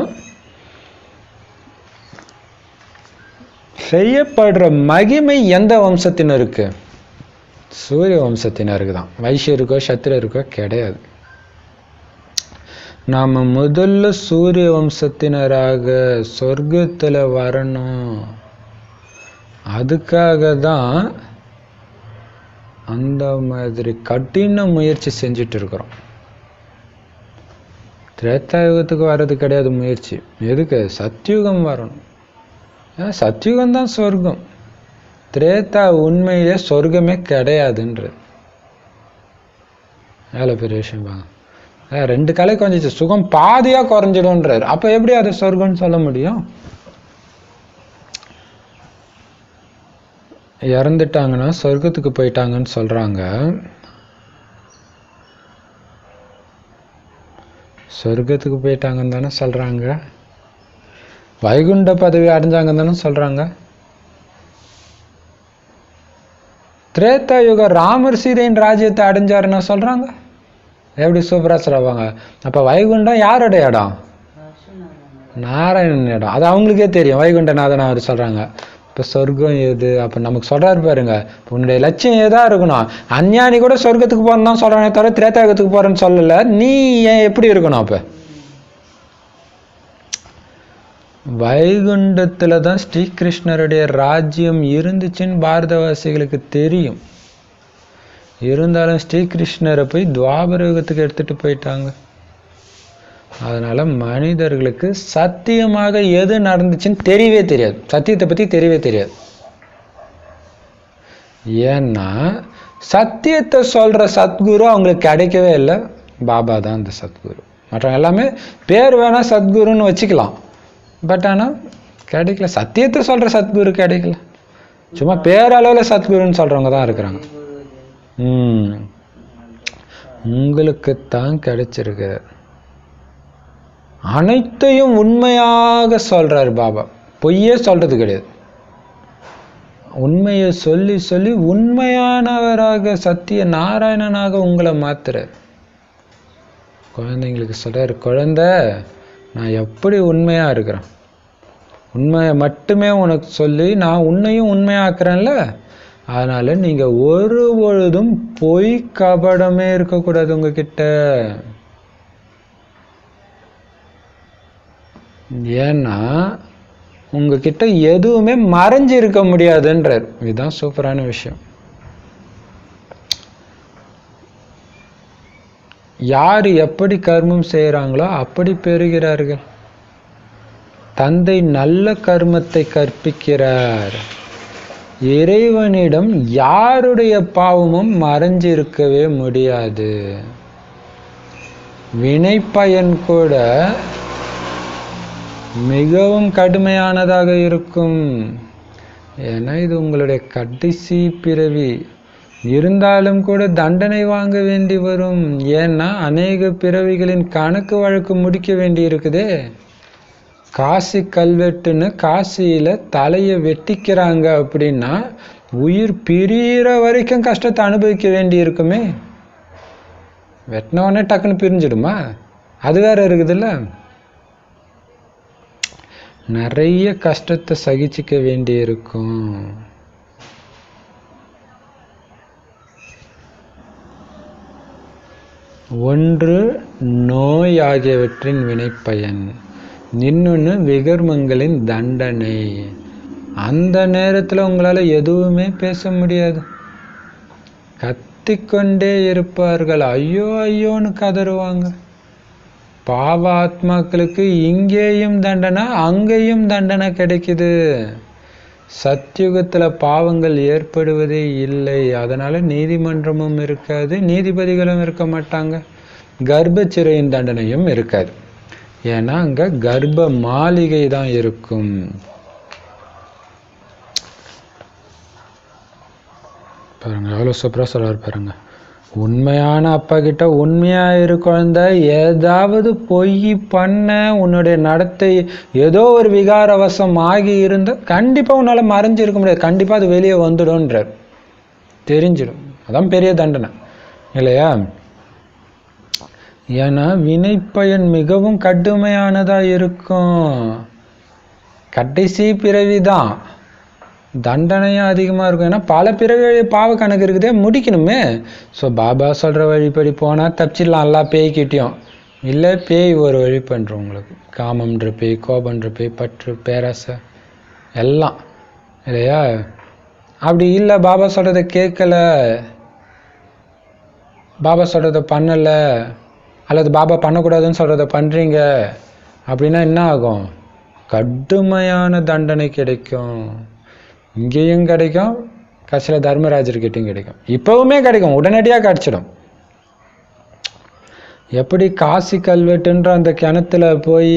செய்யப்படுற மகிமை எந்த வம்சத்தினருக்கு? சூரிய வம்சத்தினருக்கு தான். வைஷ்யருக்கோ சத்திரருக்கோ கிடையாது. நாம் முதல்ல சூரிய வம்சத்தினராக சொர்க்கத்தில் வரணும். அதுக்காக தான் அந்த மாதிரி கடின முயற்சி செஞ்சுட்டு இருக்கிறோம். திரேதாயுகத்துக்கு வர்றது கிடையாது முயற்சி. எதுக்கு? சத்தியுகம் வரணும். சத்தியுகம் தான் சொர்க்கம். திரேதா உண்மையிலே சொர்க்கமே கிடையாதுன்றது எவ்வளோ பெரிய விஷயம் பாங்க. 2 கலை குறைஞ்சிச்சு, சுகம் பாதியாக குறைஞ்சிடும்ன்றார். அப்போ எப்படி அதை சொர்க்கம்னு சொல்ல முடியும்? இறந்துட்டாங்கன்னா சொர்க்கத்துக்கு போயிட்டாங்கன்னு சொல்றாங்க. சொர்க்கத்துக்கு போயிட்டாங்கன்னு தானே சொல்றாங்க. வைகுண்ட பதவி அடைஞ்சாங்கன்னு தானே சொல்றாங்க. திரேதாயுக ராமர் சீதையின் ராஜ்யத்தை அடைஞ்சாருன்னு சொல்றாங்க. எப்படி சூப்பரா சொல்லுவாங்க. அப்ப வைகுண்டம் யாரோட இடம்? நாராயணன் இடம். அது அவங்களுக்கே தெரியும். வைகுண்டநாதன் அவர் சொல்றாங்க. இப்போ சொர்க்கம் எது? அப்போ நமக்கு சொல்றாரு பாருங்க, உன்னுடைய லட்சியம் ஏதா இருக்கணும். அஞ்ஞானி கூட சொர்க்கத்துக்கு போறேன்னு தான் சொல்றானே தவிர திரேதாயுகத்துக்கு போறேன்னு சொல்லல. நீ ஏன் எப்படி இருக்கணும்? அப்ப வைகுண்டத்துல தான் ஸ்ரீகிருஷ்ணருடைய ராஜ்யம் இருந்துச்சுன்னு பாரதவாசிகளுக்கு தெரியும். இருந்தாலும் ஸ்ரீகிருஷ்ணரை போய் துவாபர யுகத்துக்கு எடுத்துட்டு போயிட்டாங்க. அதனால மனிதர்களுக்கு சத்தியமாக எது நடந்துச்சுன்னு தெரியவே தெரியாது. சத்தியத்தை பத்தி தெரியவே தெரியாது. ஏன்னா சத்தியத்தை சொல்ற சத்குரு அவங்களுக்கு கிடைக்கவே இல்லை. பாபா தான் அந்த சத்குரு. மற்றவங்க எல்லாமே பேர் வேணா சத்குருன்னு வச்சுக்கலாம், பட் ஆனால் கிடைக்கல. சத்தியத்தை சொல்ற சத்குரு கிடைக்கல. சும்மா பேரளவில் சத்குருன்னு சொல்றவங்க தான் இருக்கிறாங்க. உங்களுக்குத்தான் கிடைச்சிருக்கு. அனைத்தையும் உண்மையாக சொல்றாரு பாபா. பொய்யே சொல்றது கிடையாது. உண்மையை சொல்லி சொல்லி உண்மையானவராக சத்திய நாராயணனாக உங்களை மாத்துறார். குழந்தைங்களுக்கு சொல்றாரு, குழந்தை நான் எப்படி உண்மையா இருக்கிறேன், உண்மையை மட்டுமே உனக்கு சொல்லி நான் உன்னையும் உண்மையாக்குறேன்ல. அதனால நீங்க ஒரு பொழுதும் பொய் கபடமே இருக்கக்கூடாது உங்ககிட்ட. ஏன்னா உங்ககிட்ட எதுவுமே மறைஞ்சு இருக்க முடியாதுன்றார். இதுதான் சூப்பரான விஷயம். யார் எப்படி கர்மம் செய்யறாங்களோ அப்படி பெறுகிறார்கள். தந்தை நல்ல கர்மத்தை கற்பிக்கிறார். இறைவனிடம் யாருடைய பாவமும் மறைஞ்சு இருக்கவே முடியாது. வினை பயன் கூட மிகவும் கடுமையானதாக இருக்கும். ஏன்னா இது உங்களுடைய கடைசி பிறவி. இருந்தாலும் கூட தண்டனை வாங்க வேண்டி வரும். ஏன்னா அநேக பிறவிகளின் கணக்கு வழக்கு முடிக்க வேண்டி இருக்குதே. காசி கல்வெட்டுன்னு காசியில தலையை வெட்டிக்கிறாங்க அப்படின்னா உயிர் பிரியிற வரைக்கும் கஷ்டத்தை அனுபவிக்க வேண்டி இருக்குமே. வெட்டினவொடனே டக்குன்னு பிரிஞ்சிடுமா? அது வேற இருக்குதுல்ல. நிறைய கஷ்டத்தை சகிச்சுக்க வேண்டி இருக்கும். ஒன்று நோய் ஆகியவற்றின் வினைப்பயன், இன்னொன்று விகர்மங்களின் தண்டனை. அந்த நேரத்தில் உங்களால் எதுவுமே பேச முடியாது. கத்திக்கொண்டே இருப்பார்கள், ஐயோ ஐயோன்னு கதறுவாங்க. பாவ ஆத்மாக்களுக்கு இங்கேயும் தண்டனை அங்கேயும் தண்டனை கிடைக்குது. சத்யுகத்தில் பாவங்கள் ஏற்படுவதே இல்லை. அதனால நீதிமன்றமும் இருக்காது, நீதிபதிகளும் இருக்க மாட்டாங்க, கர்ப்ப சிறையின் தண்டனையும் இருக்காது. ஏன்னா அங்க கர்ப்ப மாளிகை தான் இருக்கும். பாருங்க எவ்வளவு சூப்பரா சொல்றாரு பாருங்க. உண்மையான அப்பா கிட்ட உண்மையா இரு குழந்தை. ஏதாவது பொய் பண்ண, உன்னுடைய நடத்தை ஏதோ ஒரு விகாரவசம் ஆகி இருந்த கண்டிப்பா உன்னால மறைஞ்சு இருக்க முடியாது. கண்டிப்பா அது வெளியே வந்துடும்ன்றார். தெரிஞ்சிடும். அதான் பெரிய தண்டனை இல்லையா? ஏன்னா வினைப்பயன் மிகவும் கடுமையானதா இருக்கும். கடைசி பிறவிதான் தண்டனையும் அதிகமா இருக்கும். ஏன்னா பல பிறவி பாவ கணக்கு இருக்குதே, முடிக்கணுமே. ஸோ பாபா சொல்ற வழிபடி போனா தப்பிச்சிடலாம் எல்லா பேய்கிட்டையும். இல்லை பேய் ஒரு வழி பண்றோம் உங்களுக்கு. காமம்ன்ற பேய், கோபன்ற பேய், பற்று, பேராசை எல்லாம் இல்லையா? அப்படி இல்லை, பாபா சொல்றதை கேட்கல, பாபா சொல்றதை பண்ணல, அல்லது பாபா பண்ணக்கூடாதுன்னு சொல்றதை பண்றீங்க அப்படின்னா என்ன ஆகும்? கடுமையான தண்டனை கிடைக்கும். இங்கேயும் கிடைக்கும், கடைசியில் தர்மராஜர்கிட்டையும் கிடைக்கும். இப்பவுமே கிடைக்கும், உடனடியாக கிடைச்சிடும். எப்படி காசி கல்வெட்டுன்ற அந்த கிணத்துல போய்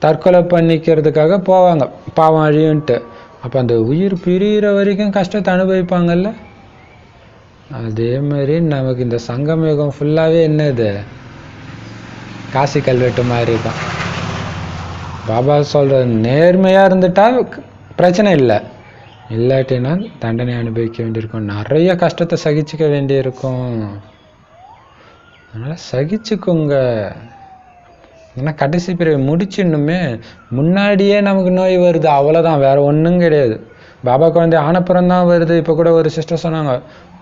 தற்கொலை பண்ணிக்கிறதுக்காக போவாங்க பாவம் அழியுன்ட்டு. அப்போ அந்த உயிர் பிரிகிற வரைக்கும் கஷ்டத்தை அனுபவிப்பாங்கல்ல. அதே மாதிரி நமக்கு இந்த சங்கமயுகம் ஃபுல்லாகவே என்னது, காசி கல்வெட்டு மாதிரி தான். பாபா சொல்ற நேர்மையாக இருந்துட்டா பிரச்சனை இல்லை, இல்லாட்டினா தண்டனை அனுபவிக்க வேண்டியிருக்கும், நிறைய கஷ்டத்தை சகிச்சுக்க வேண்டியிருக்கும். அதனால் சகிச்சுக்கோங்க. ஏன்னா கடைசி பிறகு முடிச்சிடணுமே. முன்னாடியே நமக்கு நோய் வருது, அவ்வளோதான், வேற ஒன்றும் கிடையாது. பாபா குழந்தை ஆனப்புறம் தான் வருது. இப்போ கூட ஒரு சிஸ்டர் சொன்னாங்க,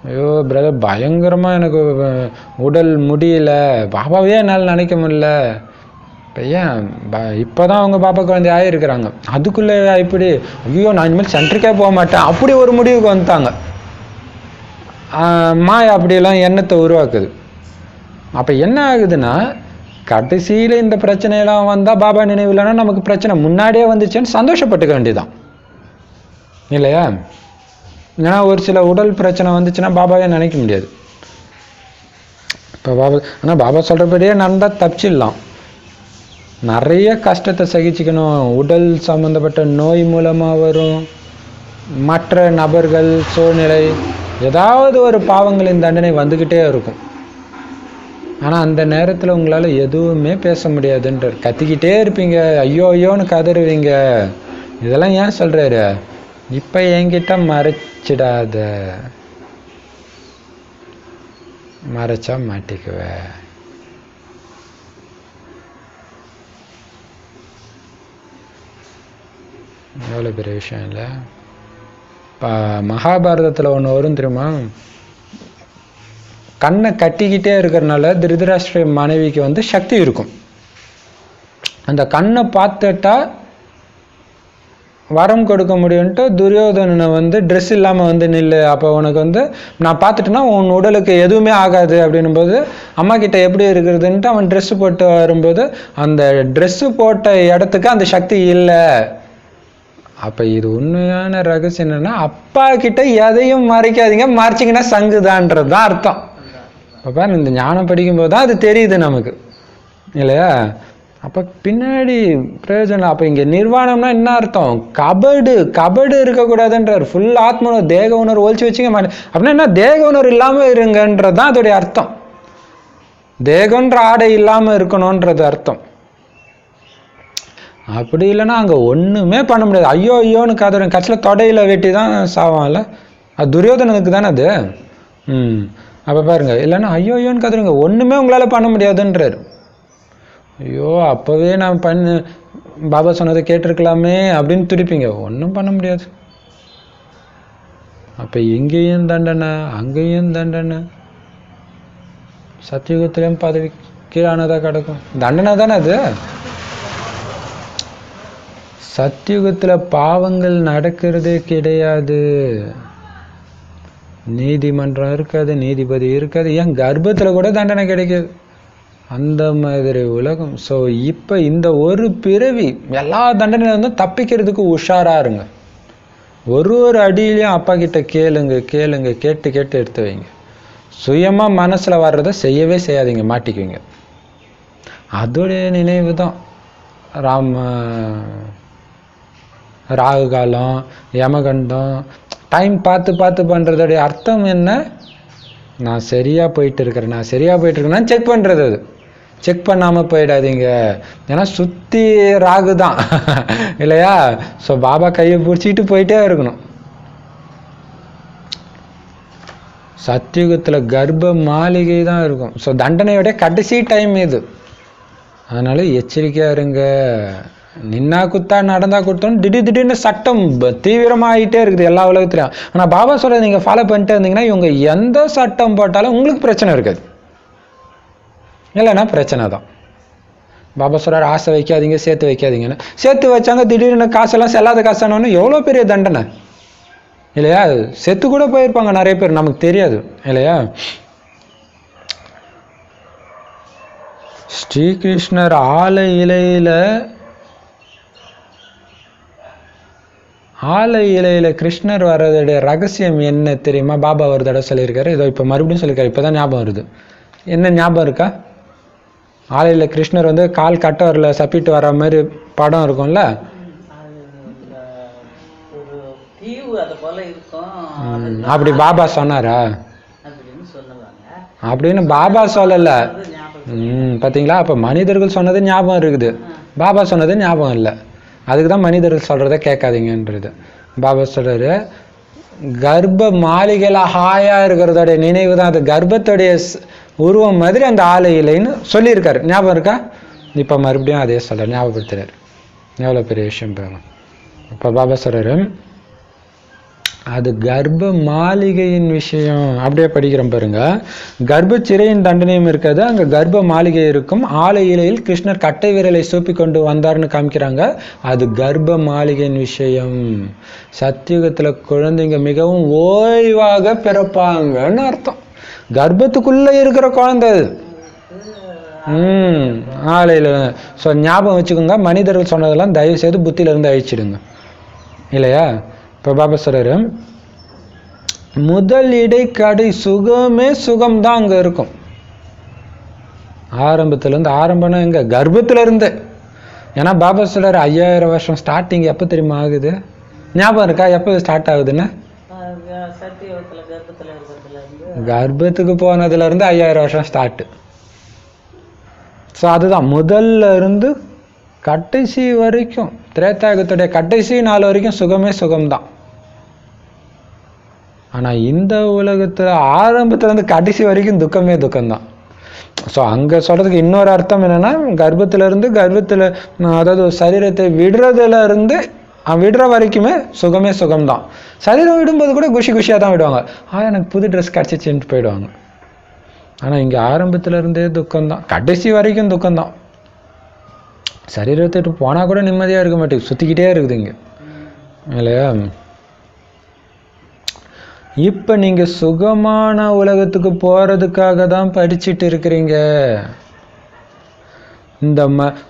ஐயோ பிரதர் பயங்கரமாக எனக்கு உடல் முடியல, பாபாவே என்னால் நினைக்க முடியல. இப்போ ஏன் இப்போதான் அவங்க பாப்பா குழந்தை ஆகிருக்கிறாங்க, அதுக்குள்ளே இப்படி ஐயோ நான் இனிமேல் சென்டருக்கே போக மாட்டேன் அப்படி ஒரு முடிவுக்கு வந்துட்டாங்க. மாயா அப்படியெல்லாம் எண்ணத்தை உருவாக்குது. அப்போ என்ன ஆகுதுன்னா, கடைசியில் இந்த பிரச்சனையெல்லாம் வந்தால் பாபா நினைவு இல்லைன்னா நமக்கு பிரச்சனை முன்னாடியே வந்துச்சுன்னு சந்தோஷப்பட்டுக்க வேண்டியதான் இல்லையா? ஏன்னா ஒரு சில உடல் பிரச்சனை வந்துச்சுன்னா பாபாவே நினைக்க முடியாது. இப்போ பாபா ஆனால் பாபா சொல்கிறபடியே நடந்தால் தப்பிச்சிடலாம். நிறைய கஷ்டத்தை சகிச்சுக்கணும். உடல் சம்மந்தப்பட்ட நோய் மூலமாக வரும், மற்ற நபர்கள், சூழ்நிலை, ஏதாவது ஒரு பாவங்களின் தண்டனை வந்துக்கிட்டே இருக்கும். ஆனால் அந்த நேரத்தில் உங்களால் எதுவுமே பேச முடியாதுன்றார். கத்திக்கிட்டே இருப்பீங்க, ஐயோ ஐயோன்னு கதறுவீங்க. இதெல்லாம் ஏன் சொல்கிறாரு? இப்போ என்கிட்ட மறைச்சிடாத, மறைச்சா மாட்டிக்குவ. எவ்வளோ பெரிய விஷயம் இல்லை? மகாபாரதத்தில் ஒன்று வரும் தெரியுமா? கண்ணை கட்டிக்கிட்டே இருக்கிறனால திருதராஷ்டிர மனைவிக்கு வந்து சக்தி இருக்கும். அந்த கண்ணை பார்த்துட்டா வரம் கொடுக்க முடியும்ட்டு துரியோதனனை வந்து ட்ரெஸ் இல்லாமல் வந்து நில்லு, அப்போ உனக்கு வந்து நான் பார்த்துட்டேன்னா உன் உடலுக்கு எதுவுமே ஆகாது அப்படின்னும் போது அம்மா கிட்ட எப்படி இருக்கிறதுன்ட்டு அவன் ட்ரெஸ்ஸு போட்டு வரும்போது அந்த ட்ரெஸ்ஸு போட்ட இடத்துக்கு அந்த சக்தி இல்லை. அப்போ இது உண்மையான ரகசியம் என்னன்னா, அப்பா கிட்ட எதையும் மறைக்காதீங்க, மறைச்சிங்கன்னா சங்குதான்றது தான் அர்த்தம். அப்போ இந்த ஞானம் படிக்கும்போது தான் அது தெரியுது நமக்கு இல்லையா? அப்போ பின்னாடி பிரயோஜனம். அப்போ இங்கே நிர்வாணம்னா என்ன அர்த்தம்? கபடு இருக்கக்கூடாதுன்றார். ஃபுல் ஆத்ம தேக உணர்வு ஒழிச்சு வச்சுக்க மாட்டேன் அப்படின்னா என்ன? தேக உணர்வு இல்லாமல் இருங்கன்றது தான் அதோடைய அர்த்தம். தேகன்ற ஆடை இல்லாமல் இருக்கணும்ன்றது அர்த்தம். அப்படி இல்லைன்னா அங்கே ஒன்றுமே பண்ண முடியாது. ஐயோ ஐயோன்னு காதோட கட்சியில் தொடையில் வெட்டி தான் சாவான்ல. அது துரியோதனனுக்கு தானே அது. அப்போ பாருங்க, இல்லைன்னா ஐயோ ஐயோன்னு காதுருங்க, ஒன்றுமே உங்களால் பண்ண முடியாதுன்றார். ஐயோ அப்போவே நான் பாபா சொன்னதை கேட்டிருக்கலாமே அப்படின்னு துடிப்பீங்க. ஒன்றும் பண்ண முடியாது. அப்போ எங்கேயும் தண்டனை, அங்கேயும் தண்டனை, சத்தியுகத்திலையும் பதவி கீழானதாக கிடக்கும். தண்டனை தானே அது. சத்தியுகத்தில் பாவங்கள் நடக்கிறதே கிடையாது. நீதிமன்றம் இருக்காது, நீதிபதி இருக்காது, ஏன் கர்ப்பத்தில் கூட தண்டனை கிடைக்காது. அந்த மாதிரி உலகம். ஸோ இப்போ இந்த ஒரு பிறவி எல்லா தண்டனையிலிருந்தும் தப்பிக்கிறதுக்கு உஷாராக இருங்க. ஒரு அடியிலையும் அப்பா கிட்ட கேளுங்க, கேட்டு எடுத்து வைங்க. சுயமாக மனசில் வர்றதை செய்யவே செய்யாதீங்க, மாட்டிக்குவீங்க. அதோடைய நினைவு தான் ராகு காலம், யமகண்டம், டைம் பார்த்து பண்ணுறதோடைய அர்த்தம் என்ன? நான் சரியாக போயிட்டு இருக்கேன்னா செக் பண்ணுறது. அது செக் பண்ணாமல் போயிடாதீங்க. ஏன்னா சுற்றி ராகு தான் இல்லையா? ஸோ பாபா கையை பிடிச்சிட்டு போயிட்டே இருக்கணும். சத்தியுகத்தில் கர்ப்ப மாளிகை தான் இருக்கும். ஸோ தண்டனையோட கடைசி டைம் இது. அதனால எச்சரிக்கையாக இருங்க. நின்னா குத்தா நடந்தா குத்தோன்னு திடீர்னு சட்டம் தீவிரமாகிட்டே இருக்குது எல்லா உலகத்துலையும். ஆனால் பாபா சொல்ற நீங்கள் ஃபாலோ பண்ணிட்டே இருந்தீங்கன்னா இவங்க எந்த சட்டம் போட்டாலும் உங்களுக்கு பிரச்சனை இருக்காது. இல்லைன்னா பிரச்சனை தான். பாபா சொல்றாரு ஆசை வைக்காதீங்க, சேர்த்து வைக்காதீங்கன்னு. சேர்த்து வச்சாங்க, திடீர்னு காசெல்லாம் செல்லாத காசானோன்னு எவ்வளோ பெரிய தண்டனை இல்லையா? செத்து கூட போயிருப்பாங்க நிறைய பேர், நமக்கு தெரியாது இல்லையா? ஸ்ரீகிருஷ்ணர் ஆலை இலையில கிருஷ்ணர் வர்றதுடைய ரகசியம் என்ன தெரியுமா? பாபா ஒரு தடவை சொல்லியிருக்காரு, இதோ இப்போ மறுபடியும் சொல்லியிருக்காரு. இப்போதான் ஞாபகம் வருது. என்ன ஞாபகம் இருக்கா? ஆலையில் கிருஷ்ணர் கால் கட்ட வரல சப்பிட்டு வர மாதிரி படம் இருக்கும்ல. அப்படி பாபா சொன்னாரா? அப்படின்னு பாபா சொல்லல. பார்த்தீங்களா? அப்போ மனிதர்கள் சொன்னது ஞாபகம் இருக்குது, பாபா சொன்னது ஞாபகம் இல்லை. அதுக்கு தான் மனிதர்கள் சொல்கிறத கேட்காதீங்கன்றது. பாபா சொல்கிறாரு, கர்ப்ப மாளிகையில் ஹாயாக இருக்கிறதோடைய நினைவு தான் அது. கர்ப்பத்துடைய உருவம் மாதிரி அந்த ஆலை இலைன்னு சொல்லியிருக்காரு. ஞாபகம் இருக்கா? இப்போ மறுபடியும் அதே சொல்கிறார், ஞாபகப்படுத்துறாரு. எவ்வளோ பெரிய விஷயம் பாருங்க. இப்போ பாபா சொல்கிறாரு, அது கர்ப்ப மாளிகையின் விஷயம். அப்படியே படிக்கிறோம் பாருங்க. கர்ப்ப சிறையின் தண்டனையும் இருக்காது, அங்கே கர்ப்ப மாளிகை இருக்கும். ஆலை இலையில் கிருஷ்ணர் கட்டை விரலை சூப்பி கொண்டு வந்தார்னு காமிக்கிறாங்க. அது கர்ப்ப மாளிகையின் விஷயம். சத்தியுகத்தில் குழந்தைங்க மிகவும் ஓய்வாக பிறப்பாங்கன்னு அர்த்தம். கர்ப்பத்துக்குள்ள இருக்கிற குழந்தை ஆலையில். ஸோ ஞாபகம் வச்சுக்கோங்க, மனிதர்கள் சொன்னதெல்லாம் தயவு செய்து புத்தியிலிருந்து அழிச்சிடுங்க இல்லையா? இப்போ பாபா சொல்றாரு, முதல் இடை கடை சுகமே சுகம்தான் அங்கே இருக்கும். ஆரம்பத்துலேருந்து, ஆரம்பம்னா எங்க? கர்ப்பத்துல இருந்து. ஏன்னா பாபா சொல்றாரு 5000 வருஷம் ஸ்டார்டிங் எப்போ தெரியுமா ஆகுது? ஞாபகம் இருக்கா எப்போ ஸ்டார்ட் ஆகுதுன்னு? கர்ப்பத்துக்கு போனதுல இருந்து 5000 வருஷம் ஸ்டார்ட். ஸோ அதுதான் முதல்ல இருந்து கடைசி வரைக்கும், திரேதாயுகத்துடைய கடைசி நாள் வரைக்கும் சுகமே சுகம்தான். ஆனால் இந்த உலகத்தில் ஆரம்பத்துலேருந்து கடைசி வரைக்கும் துக்கமே துக்கம்தான். ஸோ அங்கே சொல்கிறதுக்கு இன்னொரு அர்த்தம் என்னென்னா, கர்ப்பத்தில் அதாவது சரீரத்தை விடுறதுலேருந்து விடுற வரைக்குமே சுகமே சுகம்தான். சரீரம் விடும்போது கூட குஷியாக தான் விடுவாங்க. எனக்கு புது ட்ரெஸ் கிடச்சிச்சின்ட்டு போயிடுவாங்க. ஆனால் இங்கே ஆரம்பத்துலேருந்தே துக்கம்தான், கடைசி வரைக்கும் துக்கம்தான். சரீரத்தை விட்டு போனால் கூட நிம்மதியாக இருக்க மாட்டேங்குது, சுற்றிக்கிட்டே இருக்குது இங்கே இல்லையா? இப்போ நீங்கள் சுகமான உலகத்துக்கு போகிறதுக்காக தான் படிச்சுட்டு இருக்கிறீங்க.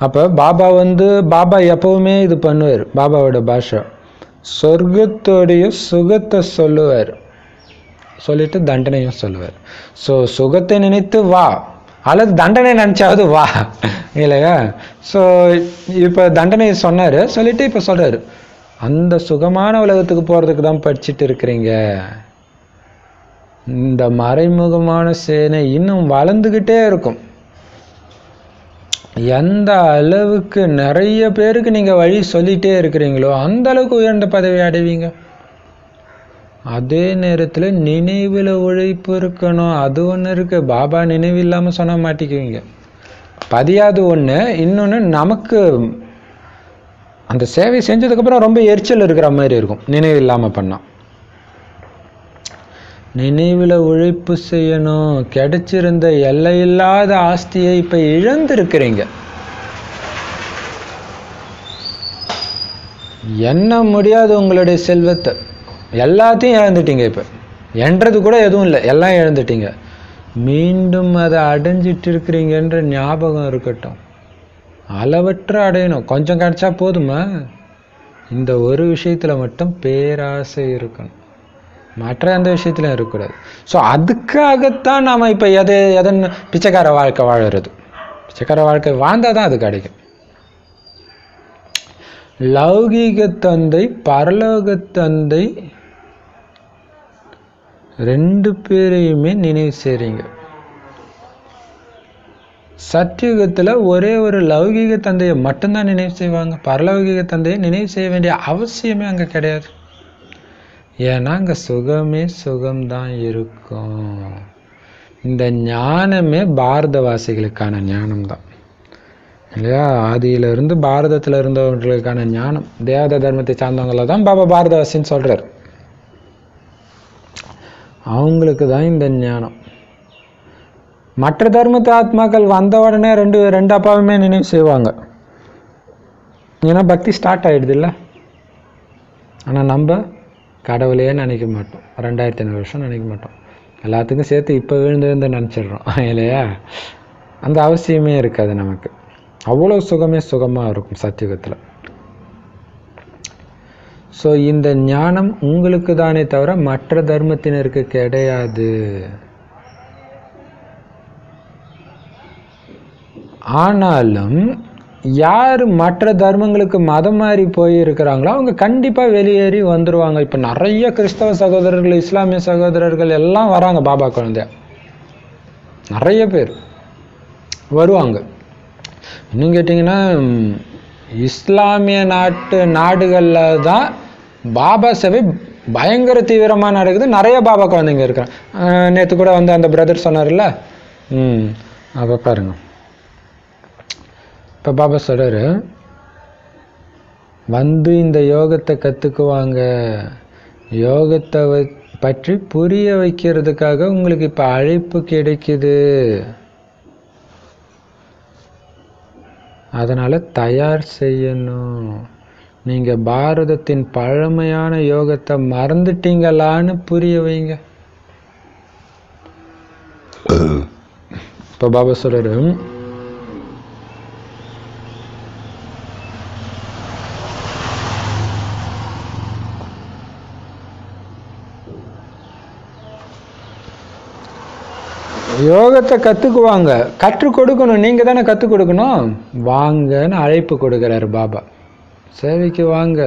அப்போ பாபா எப்பவுமே இது பண்ணுவார். பாபாவோட பாஷை சொர்க்கத்தோடைய சுகத்தை சொல்லுவார், சொல்லிட்டு தண்டனையும் சொல்லுவார். ஸோ சுகத்தை நினைத்து வா, அல்லது தண்டனை நினைச்சாவது வா, இல்லையா? ஸோ இப்போ தண்டனை சொன்னாரு, சொல்லிட்டு இப்போ சொல்றாரு, அந்த சுகமான உலகத்துக்கு போறதுக்கு தான் படிச்சுட்டு இருக்கிறீங்க. இந்த மறைமுகமான சேனை இன்னும் வளர்ந்துகிட்டே இருக்கும். எந்த அளவுக்கு நிறைய பேருக்கு நீங்க வழி சொல்லிட்டே இருக்கிறீங்களோ அந்த அளவுக்கு உயர்ந்த பதவி அடைவீங்க. அதே நேரத்துல நினைவுல உழைப்பு இருக்கணும். அது ஒண்ணு இருக்கு. பாபா நினைவு இல்லாம சொன்ன மாட்டிக்குவீங்க. பதியாது ஒண்ணு. இன்னொன்னு, நமக்கு அந்த சேவை செஞ்சதுக்கு அப்புறம் ரொம்ப எரிச்சல் இருக்கிற மாதிரி இருக்கும் நினைவு இல்லாம பண்ணா. நினைவுல உழைப்பு செய்யணும். கிடைச்சிருந்த எல்லையில்லாத ஆஸ்தியை இப்ப இழந்திருக்கிறீங்க. எண்ண முடியாது உங்களுடைய செல்வத்தை. எல்லாத்தையும் இழந்துட்டீங்க. இப்ப என்றது கூட எதுவும் இல்லை, எல்லாம் இழந்துட்டீங்க. மீண்டும் அதை அடைஞ்சிட்டு இருக்கிறீங்கன்ற ஞாபகம் இருக்கட்டும். அளவற்ற அடையணும். கொஞ்சம் கிடைச்சா போதுமா? இந்த ஒரு விஷயத்துல மட்டும் பேராசை இருக்கணும், மற்ற எந்த விஷயத்திலும் இருக்கக்கூடாது. ஸோ அதுக்காகத்தான் நாம இப்ப எதன் பிச்சைக்கார வாழ்க்கை வாழறது. பிச்சைக்கார வாழ்க்கை வாழ்ந்தாதான் அது கிடைக்கும். லௌகீக தந்தை, பரலோக தந்தை ரெண்டு பேரையுமே நினைவு செய்றீங்க. சத்தியுகத்துல ஒரே ஒரு லௌகீக தந்தையை மட்டும்தான் நினைவு செய்வாங்க. பரலௌகிக தந்தையை நினைவு செய்ய வேண்டிய அவசியமே அங்க கிடையாது. ஏன்னா அங்க சுகமே சுகம்தான் இருக்கும். இந்த ஞானமே பாரதவாசிகளுக்கான ஞானம் தான், இல்லையா? ஆதியில இருந்து பாரதத்துல இருந்தவர்களுக்கான ஞானம். தேவத தர்மத்தை சார்ந்தவங்கள தான் பாபா பாரதவாசின்னு சொல்றாரு. அவங்களுக்கு தான் இந்த ஞானம். மற்ற தர்மத்து ஆத்மாக்கள் வந்த உடனே ரெண்டு அப்பாவுமே நினைவு செய்வாங்க. ஏன்னா பக்தி ஸ்டார்ட் ஆயிடுது இல்லை. ஆனா நம்ம கடவுளையே நினைக்க மாட்டோம். 2500 வருஷம் நினைக்க மாட்டோம். எல்லாத்துக்கும் சேர்த்து இப்போ விழுந்து நினச்சிடுறோம், இல்லையா? அந்த அவசியமே இருக்காது நமக்கு. அவ்வளோ சுகமே சுகமாக இருக்கும் சத்தியுகத்தில். ஸோ இந்த ஞானம் உங்களுக்கு தானே தவிர மற்ற தர்மத்தினருக்கு கிடையாது. ஆனாலும் யார் மற்ற தர்மங்களுக்கு மதம் மாறி போயிருக்கிறாங்களோ அவங்க கண்டிப்பாக வெளியேறி வந்துடுவாங்க. இப்போ நிறைய கிறிஸ்தவ சகோதரர்கள், இஸ்லாமிய சகோதரர்கள் எல்லாம் வராங்க பாபா குழந்தைய. நிறைய பேர் வருவாங்க. இன்னும் கேட்டிங்கன்னா இஸ்லாமிய நாடுகளில் தான் பாபா சேவை பயங்கர தீவிரமாக நடக்குது. நிறைய பாபா குழந்தைங்க இருக்கிறாங்க. நேற்று கூட வந்து அந்த பிரதர் சொன்னார்ல, அப்போ பாருங்க. இப்போ பாபா சொல்றாரு, வந்து இந்த யோகத்தை கற்றுக்குவாங்க. யோகத்தை பற்றி புரிய வைக்கிறதுக்காக உங்களுக்கு இப்போ அழைப்பு கிடைக்குது. அதனால தயார் செய்யணும். நீங்க பாரதத்தின் பழமையான யோகத்தை மறந்துட்டீங்களான்னு புரிய வைங்க. இப்போ பாபா சொல்றாரு, யோகத்தை கத்துக்குவாங்க. கற்றுக் கொடுக்கணும். நீங்க தானே கற்றுக் கொடுக்கணும். வாங்கன்னு அழைப்பு கொடுக்கிறாரு பாபா. சேவைக்கு வாங்க.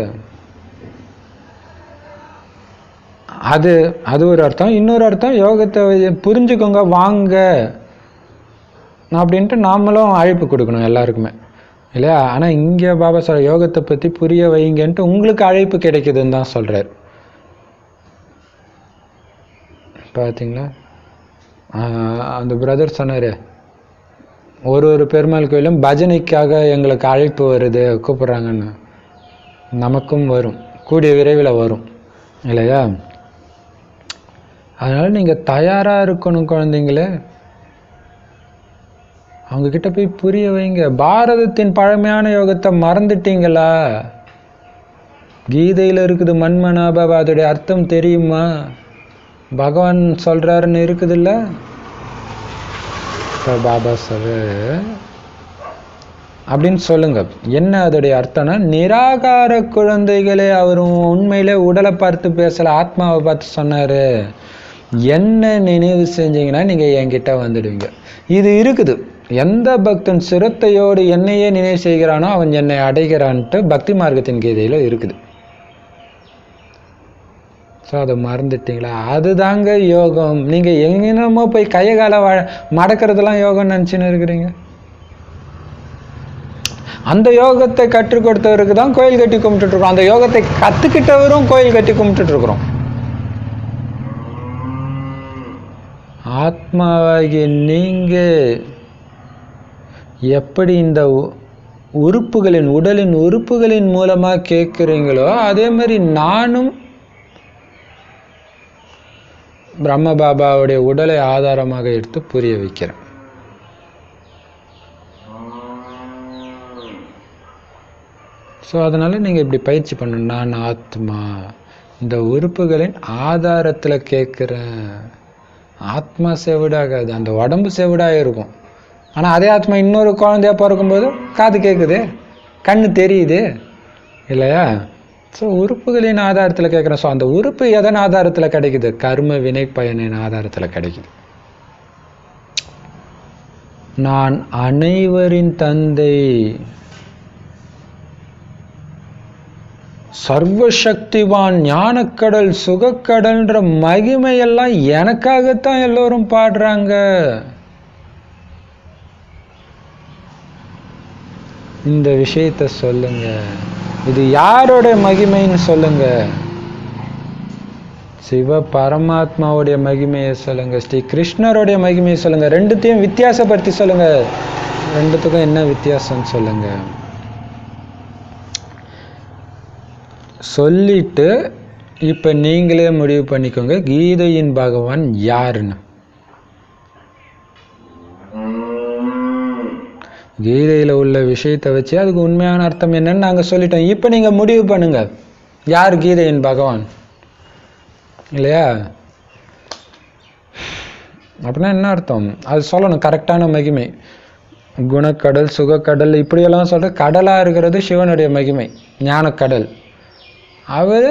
அது ஒரு அர்த்தம். இன்னொரு அர்த்தம், யோகத்தை புரிஞ்சுக்கோங்க வாங்க அப்படின்ட்டு நாமளும் அழைப்பு கொடுக்கணும் எல்லாருக்குமே, இல்லையா? ஆனா இங்க பாபா சொல்ற யோகத்தை பத்தி புரிய வைங்கன்ட்டு உங்களுக்கு அழைப்பு கிடைக்குதுன்னு தான் சொல்றாரு. பாத்தீங்களா? அந்த பிரதர் சொன்னாரு, ஒரு பெருமாள் கோயிலும் பஜனைக்காக எங்களுக்கு அழைப்பு வருது, கூப்பிடுறாங்கன்னு. நமக்கும் வரும், கூடிய விரைவில் வரும், இல்லையா? அதனால நீங்க தயாரா இருக்கணும் குழந்தைங்களே. அவங்க கிட்ட போய் புரிய வைங்க. பாரதத்தின் பழமையான யோகத்தை மறந்துட்டீங்களா? கீதையில இருக்குது மன்மனாபவ, அதோடைய அர்த்தம் தெரியுமா? பகவான் சொல்றாருன்னு இருக்குதுல்ல. பாபா சொல்றாரு அப்படின்னு சொல்லுங்க. என்ன அதோடைய அர்த்தம்னா, நிராகார குழந்தைகளே. அவர் உண்மையிலே உடலை பார்த்து பேசல, ஆத்மாவை பார்த்து சொன்னாரு. என்ன நினைவு செஞ்சீங்கன்னா நீங்கள் என்கிட்ட வந்துடுவீங்க. இது இருக்குது. எந்த பக்தன் சிரத்தையோடு என்னையே நினைவு செய்கிறானோ அவன் என்னை அடைகிறான்ட்டு பக்தி மார்க்கத்தின் கீதையில் இருக்குது. ஸோ அதை மறந்துட்டீங்களா? அதுதாங்க யோகம். நீங்கள் எங்கேனமோ போய் கையை காலை மடக்கிறதுலாம் யோகம்னு நினச்சின்னு இருக்கிறீங்க. அந்த யோகத்தை கற்றுக் கொடுத்தவருக்கு தான் கோயில் கட்டி கும்பிட்டுட்டு இருக்கிறோம். அந்த யோகத்தை கற்றுக்கிட்டவரும் கோயில் கட்டி கும்பிட்டுட்டு இருக்கிறோம். ஆத்மாவாகிய நீங்க எப்படி இந்த உறுப்புகளின் உடலின் உறுப்புகளின் மூலமா கேட்குறீங்களோ அதே மாதிரி நானும் பிரம்ம பாபாவுடைய உடலை ஆதாரமாக எடுத்து புரிய வைக்கிறேன். ஸோ அதனால நீங்கள் இப்படி பயிற்சி பண்ணணும். நான் ஆத்மா இந்த உறுப்புகளின் ஆதாரத்தில் கேட்குறேன். ஆத்மா செவிடாகாது, அந்த உடம்பு செவிடாக இருக்கும். ஆனால் அதே ஆத்மா இன்னொரு குழந்தையா பிறக்கும்போது காது கேட்குது, கண்ணு தெரியுது இல்லையா? ஸோ உறுப்புகளின் ஆதாரத்தில் கேட்குறேன். ஸோ அந்த உறுப்பு எதன் ஆதாரத்தில் கிடைக்குது? கர்ம வினை பயனின் ஆதாரத்தில் கிடைக்குது. நான் அனைவரின் தந்தை, சர்வசக்திவான், ஞானக்கடல், சுகக்கடல்ன்ற மகிமையெல்லாம் எனக்காகத்தான் எல்லோரும் பாடுறாங்க. இந்த விஷயத்தை சொல்லுங்க. இது யாரோட மகிமைன்னு சொல்லுங்க. சிவ பரமாத்மாவுடைய மகிமையை சொல்லுங்க, ஸ்ரீ கிருஷ்ணருடைய மகிமையை சொல்லுங்க. ரெண்டுத்தையும் வித்தியாசப்படுத்தி சொல்லுங்க. ரெண்டுத்துக்கும் என்ன வித்தியாசம் சொல்லுங்க. சொல்லிட்டு இப்ப நீங்களே முடிவு பண்ணிக்கோங்க கீதையின் பகவான் யாருன்னு. கீதையில உள்ள விஷயத்தை வச்சு அதுக்கு உண்மையான அர்த்தம் என்னன்னு நாங்க சொல்லிட்டோம். இப்ப நீங்க முடிவு பண்ணுங்க யார் கீதையின் பகவான் இல்லையா? அப்படின்னா என்ன அர்த்தம்? அது சொல்லணும். கரெக்டான மகிமை, குணக்கடல், சுகக்கடல், இப்படியெல்லாம் சொல்ற கடலா இருக்கிறது சிவனுடைய மகிமை, ஞானக்கடல். அவர்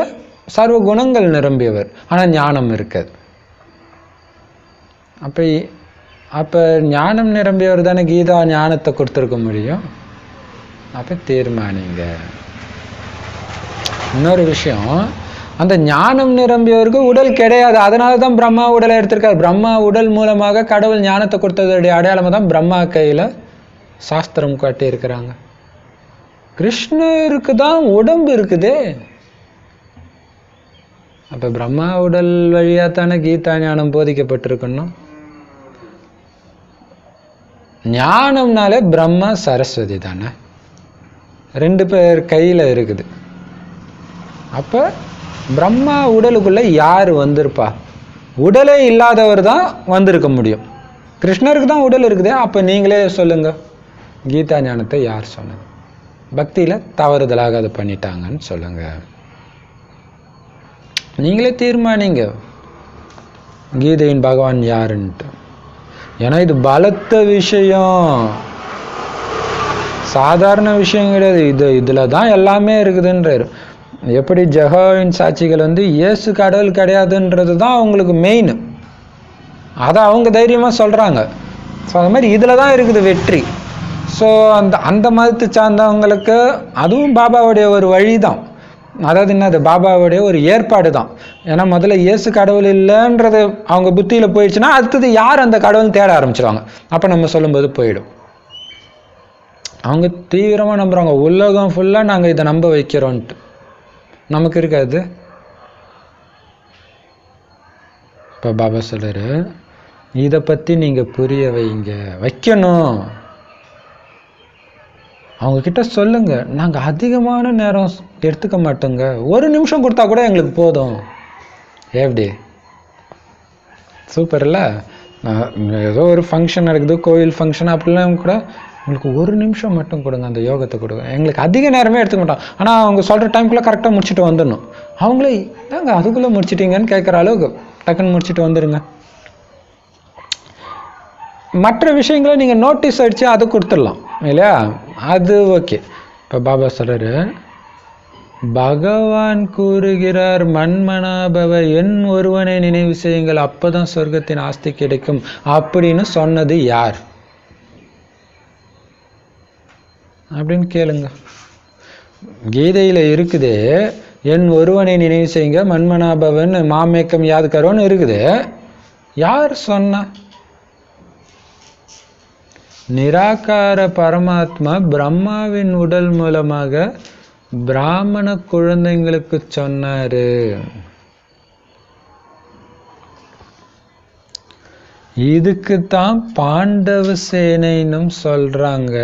சர்வ குணங்கள் நிரம்பியவர், ஆனால் ஞானம் இருக்காது. அப்போ ஞானம் நிரம்பியவர் தானே கீதா ஞானத்தை கொடுத்துருக்க முடியும். அப்போ தீர்மானிங்க. இன்னொரு விஷயம், அந்த ஞானம் நிரம்பியவருக்கு உடல் கிடையாது. அதனால தான் பிரம்மா உடலை எடுத்திருக்காரு. பிரம்மா உடல் மூலமாக கடவுள் ஞானத்தை கொடுத்ததுடைய அடையாளமாக தான் பிரம்மா கையில் சாஸ்திரம் காட்டி இருக்கிறாங்க. கிருஷ்ணருக்கு தான் உடம்பு இருக்குது. அப்போ பிரம்மா உடல் வழியாக தானே கீதா ஞானம் போதிக்கப்பட்டிருக்கணும். ஞானம்னாலே பிரம்மா சரஸ்வதி தானே, ரெண்டு பேர் கையில் இருக்குது. அப்போ பிரம்மா உடலுக்குள்ள யார் வந்திருப்பா? உடலே இல்லாதவர் தான் வந்திருக்க முடியும். கிருஷ்ணருக்கு தான் உடல் இருக்குது. அப்போ நீங்களே சொல்லுங்க, கீதா ஞானத்தை யார் சொன்னது? பக்தியில் தவறுதலாக அதை பண்ணிட்டாங்கன்னு சொல்லுங்க. நீங்களே தீர்மானிங்க கீதையின் பகவான் யாருன்ட்டு. ஏன்னா இது பலத்த விஷயம், சாதாரண விஷயம் கிடையாது. இதுல தான் எல்லாமே இருக்குதுன்றாரு. எப்படி ஜெகோவின் சாட்சிகள் இயேசு கடவுள் கிடையாதுன்றது தான் அவங்களுக்கு மெயின். அதை அவங்க தைரியமா சொல்றாங்க. ஸோ அது மாதிரி இதுல தான் இருக்குது வெற்றி. ஸோ அந்த மதத்தை சார்ந்தவங்களுக்கு அதுவும் பாபாவுடைய ஒரு வழி தான். அதாவது என்னது, பாபாவுடைய ஒரு ஏற்பாடு தான். ஏன்னா முதல்ல இயேசு கடவுள் இல்லைன்றது அவங்க புத்தியில் போயிடுச்சுன்னா அடுத்தது யார் அந்த கடவுள் தேட ஆரம்பிச்சிருவாங்க. அப்போ நம்ம சொல்லும்போது போயிடும். அவங்க தீவிரமாக நம்புறாங்க, உலகம் ஃபுல்லாக நாங்கள் இதை நம்ப வைக்கிறோன்ட்டு. நமக்கு இருக்காது. இப்போ பாபா சொல்றாரு, இதை பற்றி நீங்கள் புரிய வைக்கணும். அவங்க கிட்ட சொல்லுங்க, நாங்கள் அதிகமான நேரம் எடுத்துக்க மாட்டோங்க, ஒரு நிமிஷம் கொடுத்தா கூட எங்களுக்கு போதும். எப்படி சூப்பர் இல்லை? ஏதோ ஒரு ஃபங்க்ஷன் நடக்குது, கோயில் ஃபங்க்ஷன், அப்படிலாம் கூட உங்களுக்கு ஒரு நிமிஷம் மட்டும் கொடுங்க, அந்த யோகத்தை கொடுங்க. எங்களுக்கு அதிக நேரமே எடுத்துக்க மாட்டோம். ஆனால் அவங்க சொல்கிற டைம்குள்ளே கரெக்டாக முடிச்சுட்டு வந்துடணும். அவங்களே தாங்க அதுக்குள்ளே முடிச்சிட்டிங்கன்னு கேட்குற அளவுக்கு டக்குன்னு முடிச்சுட்டு வந்துடுங்க. மற்ற விஷயங்களை நீங்கள் நோட்டீஸ் அடித்து அதை கொடுத்துடலாம் இல்லையா? அது ஓகே. இப்போ பாபா சொல்கிறாரு, பகவான் கூறுகிறார், மன்மனாபவ, என் ஒருவனை நினைவு செய்யுங்கள், அப்பதான் சொர்க்கத்தின் ஆஸ்தி கிடைக்கும் அப்படின்னு சொன்னது யார் அப்படின்னு கேளுங்க. கீதையில இருக்குது, என் ஒருவனை நினைவு செய்யுங்க, மன்மனாபவன் மாமேக்கம் யாது கரோன்னு இருக்குது. யார் சொன்னா? நிராகார பரமாத்மா பிரம்மாவின் உடல் மூலமாக பிராமண குழந்தைங்களுக்கு சொன்னாரு. இதுக்குத்தான் பாண்டவ சேனைன்னு சொல்றாங்க.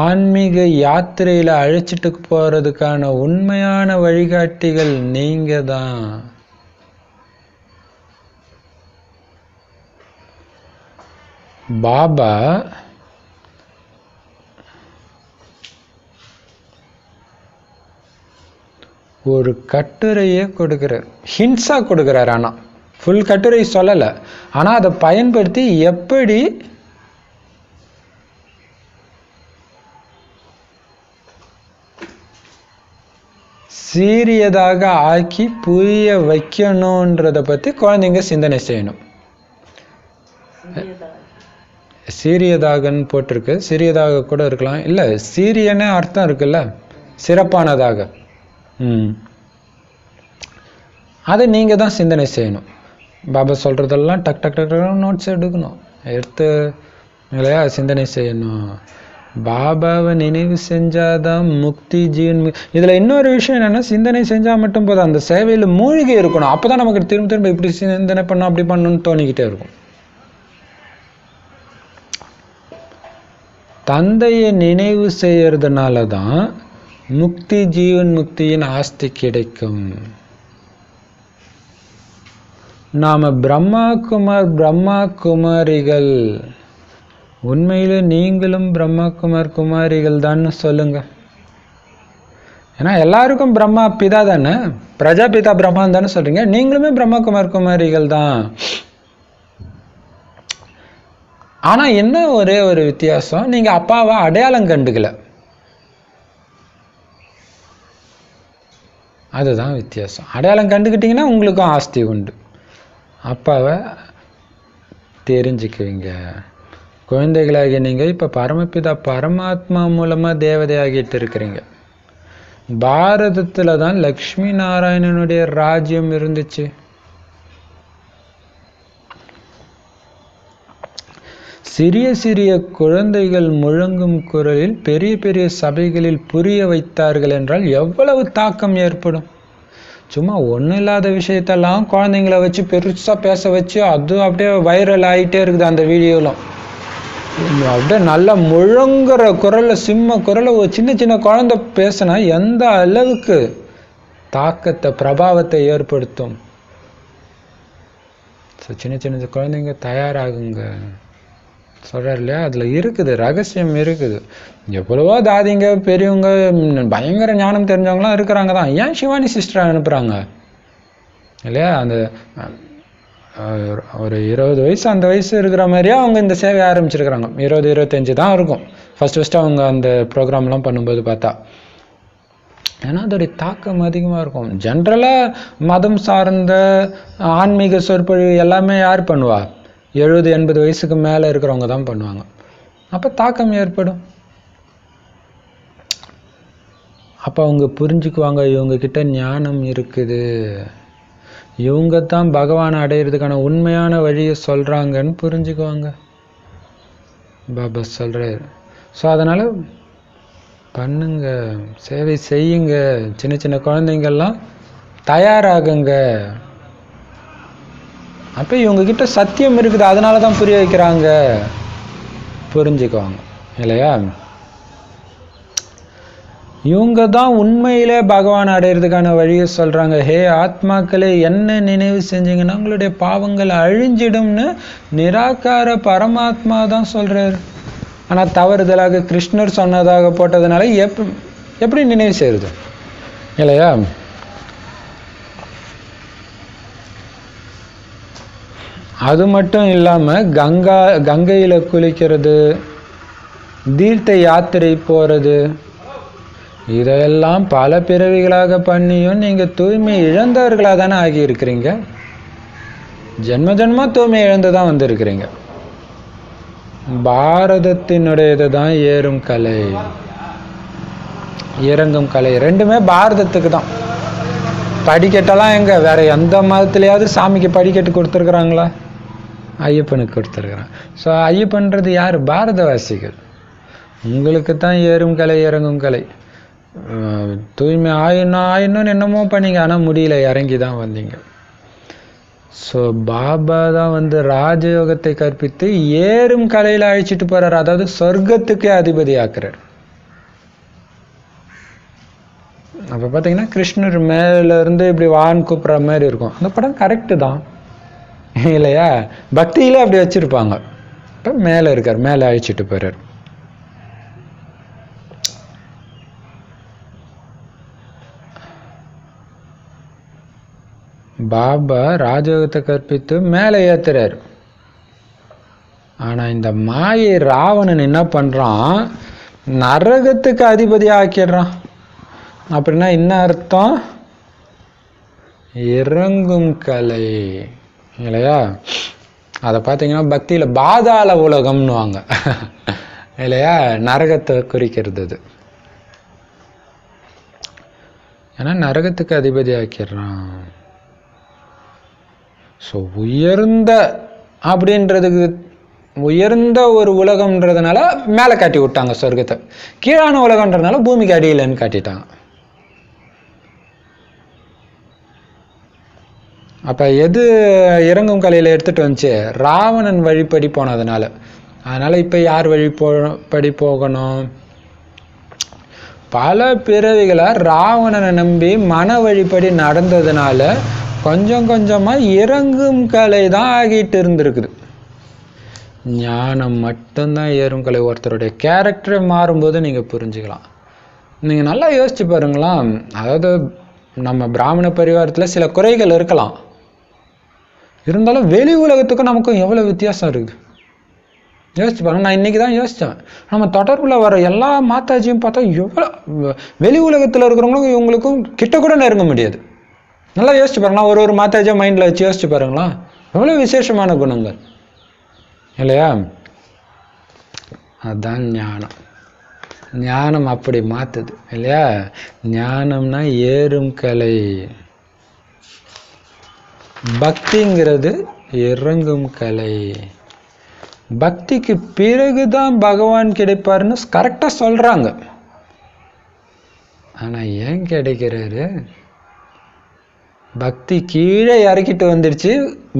ஆன்மீக யாத்திரையில அழைச்சிட்டு போறதுக்கான உண்மையான வழிகாட்டிகள் நீங்க தான். பாபா ஒரு கட்டுரையே கொடுக்கிறார், ஹின்ஸா கொடுக்கிறார். ஆனா ஃபுல் கட்டுரை சொல்லல. ஆனா அதை பயன்படுத்தி எப்படி சீரியதாக ஆக்கி புரிய வைக்கணும்ன்றத பத்தி குழந்தைங்க சிந்தனை செய்யணும். சீரியதாகன்னு போட்டிருக்கு, சிறியதாக கூட இருக்கலாம். இல்ல, சீரியன்னு அர்த்தம் இருக்குல்ல, சிறப்பானதாக. அதை நீங்க தான் சிந்தனை செய்யணும். பாபா சொல்றதெல்லாம் டக் டக் டக் நோட்ஸ் எடுக்கணும், எடுத்து இல்லையா சிந்தனை செய்யணும். பாபாவை நினைவு செஞ்சாதான் முக்தி, ஜீவன். இதுல இன்னொரு விஷயம் என்னன்னா, சிந்தனை செஞ்சா மட்டும் போதும், அந்த சேவையில மூழ்கி இருக்கணும். அப்பதான் நமக்கு திரும்ப திரும்ப இப்படி சிந்தனை பண்ணணும், அப்படி பண்ணணும்னு தோணிக்கிட்டே இருக்கும். தந்தையை நினைவு செய்யறதுனால தான் முக்தி, ஜீவன் முக்தியின் ஆஸ்தி கிடைக்கும். நாம பிரம்மா குமார், பிரம்மா குமாரிகள். உண்மையில நீங்களும் பிரம்மா குமார் குமாரிகள் தான் சொல்லுங்க. ஏன்னா எல்லாருக்கும் பிரம்மா பிதா தானே, பிரஜாபிதா பிரம்மான்னு தானே சொல்றீங்க. நீங்களுமே பிரம்மா குமார் குமாரிகள் தான். ஆனா என்ன ஒரே ஒரு வித்தியாசம், நீங்க அப்பாவை அடையாளம் கண்டுக்கல. அதுதான் வித்தியாசம். அடையாளம் கண்டுக்கிட்டீங்கன்னா உங்களுக்கும் ஆஸ்தி உண்டு. அப்பாவை தெரிஞ்சுக்குவீங்க. குழந்தைகளாகிய நீங்க இப்ப பரமபிதா பரமாத்மா மூலமா தேவதையாகிட்டு இருக்கிறீங்க. பாரதத்துல தான் லக்ஷ்மி நாராயணனுடைய ராஜ்யம் இருந்துச்சு. சிறிய சிறிய குழந்தைகள் முழங்கும் குரலில் பெரிய பெரிய சபைகளில் புரிய வைத்தார்கள் என்றால் எவ்வளவு தாக்கம் ஏற்படும். சும்மா ஒன்றும் இல்லாத விஷயத்தெல்லாம் குழந்தைங்கள வச்சு பெருசா பேச வச்சு அது அப்படியே வைரல் ஆகிட்டே இருக்குது. அந்த வீடியோலாம் அப்படியே நல்லா முழங்குற குரல்ல, சிம்ம குரல்ல ஒரு சின்ன சின்ன குழந்தை பேசினா எந்த அளவுக்கு தாக்கத்தை, பிரபாவத்தை ஏற்படுத்தும். சின்ன சின்ன குழந்தைங்க தயாராகுங்க சொல்றாரு இல்லையா, அதுல இருக்குது, ரகசியம் இருக்குது. எவ்வளவோ தாதிங்க பெரியவங்க பயங்கர ஞானம் தெரிஞ்சவங்களாம் இருக்கிறாங்க தான். ஏன் சிவானி சிஸ்டர் அனுப்புறாங்க இல்லையா? அந்த ஒரு 20 வயசு அந்த வயசு இருக்கிற மாதிரியா அவங்க இந்த சேவை ஆரம்பிச்சிருக்கிறாங்க. 20-25 தான் இருக்கும் ஃபர்ஸ்ட் அவங்க அந்த ப்ரோக்ராம்லாம் பண்ணும்போது பார்த்தா. ஏன்னா அதோடைய தாக்கம் அதிகமாக இருக்கும். ஜென்ரலாக மதம் சார்ந்த ஆன்மீக சொற்பொழிவு எல்லாமே யார் பண்ணுவா? 70-80 வயசுக்கு மேலே இருக்கிறவங்க தான் பண்ணுவாங்க. அப்போ தாக்கம் ஏற்படும். அப்போ அவங்க புரிஞ்சுக்குவாங்க, இவங்க கிட்ட ஞானம் இருக்குது, இவங்க தான் பகவானை அடையிறதுக்கான உண்மையான வழியை சொல்றாங்கன்னு புரிஞ்சுக்குவாங்க. பாபா சொல்றாரு. ஸோ அதனால பண்ணுங்க, சேவை செய்யுங்க. சின்ன சின்ன குழந்தைங்கள்லாம் தயாராகுங்க. அப்போ இவங்க கிட்ட சத்தியம் இருக்குது, அதனால தான் புரிய வைக்கிறாங்க, புரிஞ்சுக்குவாங்க இல்லையா? இவங்க தான் உண்மையிலே பகவான் அடையிறதுக்கான வழியை சொல்றாங்க. ஹே ஆத்மாக்களே, என்ன நினைவு செஞ்சீங்கன்னா உங்களுடைய பாவங்கள் அழிஞ்சிடும்னு நிராகார பரமாத்மா தான் சொல்றாரு. ஆனா தவறுதலாக கிருஷ்ணர் சொன்னதாக போட்டதுனால எப்படி நினைவு செய்யறது இல்லையா? அது மட்டும் இல்லாம கங்கையில குளிக்கிறது, தீர்த்த யாத்திரை போறது, இதையெல்லாம் பல பிறவிகளாக பண்ணியும் நீங்க தூய்மை இழந்தவர்களாக தானே ஆகி இருக்கிறீங்க. ஜென்ம ஜென்மா தூய்மை இழந்துதான் வந்திருக்கிறீங்க. பாரதத்தினுடையது தான் ஏறும் கலை, இறங்கும் கலை. ரெண்டுமே பாரதத்துக்கு தான். படிக்கட்டெல்லாம் எங்க வேற எந்த மதத்திலேயாவது சாமிக்கு படிக்கட்டு கொடுத்துருக்குறாங்களா? ஐயப்பனுக்கு கொடுத்துருக்குறாங்க. ஸோ ஐயப்பன்றது யார்? பாரதவாசிகள். உங்களுக்கு தான் ஏறும் கலை இறங்கும் கலை. தூய்மை ஆயிடணும்னு என்னமோ பண்ணீங்க, ஆனால் முடியல, இறங்கி தான் வந்தீங்க. ஸோ பாபா தான் வந்து ராஜயோகத்தை கற்பித்து ஏறும் கலையில் அழைச்சிட்டு போறாரு. அதாவது சொர்க்கத்துக்கே அதிபதி ஆக்குறார். அப்போ பார்த்தீங்கன்னா கிருஷ்ணர் மேல இருந்து இப்படி வான் கூப்பிட்ற மாதிரி இருக்கும். அந்த படம் கரெக்டு தான் இல்லையா? பக்தியில அப்படி வச்சிருப்பாங்க. இப்போ மேலே இருக்கார், மேலே அழைச்சிட்டு போறார். பாபா ராஜயோகத்தை கற்பித்து மேலே ஏத்துறாரு. ஆனா இந்த மாயை ராவணன் என்ன பண்றான்? நரகத்துக்கு அதிபதி ஆக்கிடுறான். அப்படின்னா என்ன அர்த்தம்? இறங்கும் கலை இல்லையா? அதை பார்த்தீங்கன்னா பக்தியில பாதாள உலகம்னுவாங்க இல்லையா? நரகத்தை குறிக்கிறது அது. ஏன்னா நரகத்துக்கு அதிபதி ஆக்கிடுறான். ஸோ உயர்ந்த அப்படின்றதுக்கு உயர்ந்த ஒரு உலகம்ன்றதுனால மேலே காட்டி விட்டாங்க சொர்க்கத்தை. கீழான உலகம்ன்றதுனால பூமிக்கு அடியிலன்னு காட்டிட்டாங்க. அப்ப எது இறங்கும் கலையில எடுத்துட்டு வந்துச்சு? ராவணன் வழிபடி போனதுனால. அதனால இப்ப யார் வழிபடி போகணும்? பல பிறவிகளை ராவணனை நம்பி மன வழிபடி நடந்ததுனால கொஞ்சம் கொஞ்சமா இறங்கும் கலை தான் ஆகிட்டு இருந்திருக்குது. ஞானம் மட்டும்தான் ஏறும் கலை. ஒருத்தருடைய கேரக்டரை மாறும்போது நீங்க புரிஞ்சுக்கலாம். நீங்க நல்லா யோசிச்சு பாருங்களா. அதாவது நம்ம பிராமண பரிவாரத்துல சில குறைகள் இருக்கலாம், இருந்தாலும் வெளி உலகத்துக்கும் நமக்கும் எவ்வளவு வித்தியாசம் இருக்கு யோசிச்சு பாருங்க. நான் இன்னைக்கு தான் யோசிச்சேன், நம்ம தொடர்புல வர எல்லா மாதாஜியும் பார்த்தா எவ்வளவு வெளி உலகத்துல இருக்கிறவங்களுக்கும் இவங்களுக்கும் கிட்ட கூட நெருங்க முடியாது. நல்லா யோசிச்சு பாருங்களா. ஒரு மாதாஜியா மைண்ட்ல வச்சு யோசிச்சு பாருங்களா. எவ்வளவு விசேஷமான குணங்கள் இல்லையா? அதுதான் ஞானம். ஞானம் அப்படி மாத்துது இல்லையா? ஞானம்னா ஏறும் கலை, பக்திங்கிறது இறங்கும் கலை. பக்திக்கு பிறகுதான் பகவான் கிடைப்பாருன்னு கரெக்டா சொல்றாங்க. ஆனா ஏன் கிடைக்கிறாரு? பக்தி கீழே இறக்கிட்டு வந்துடுச்சு,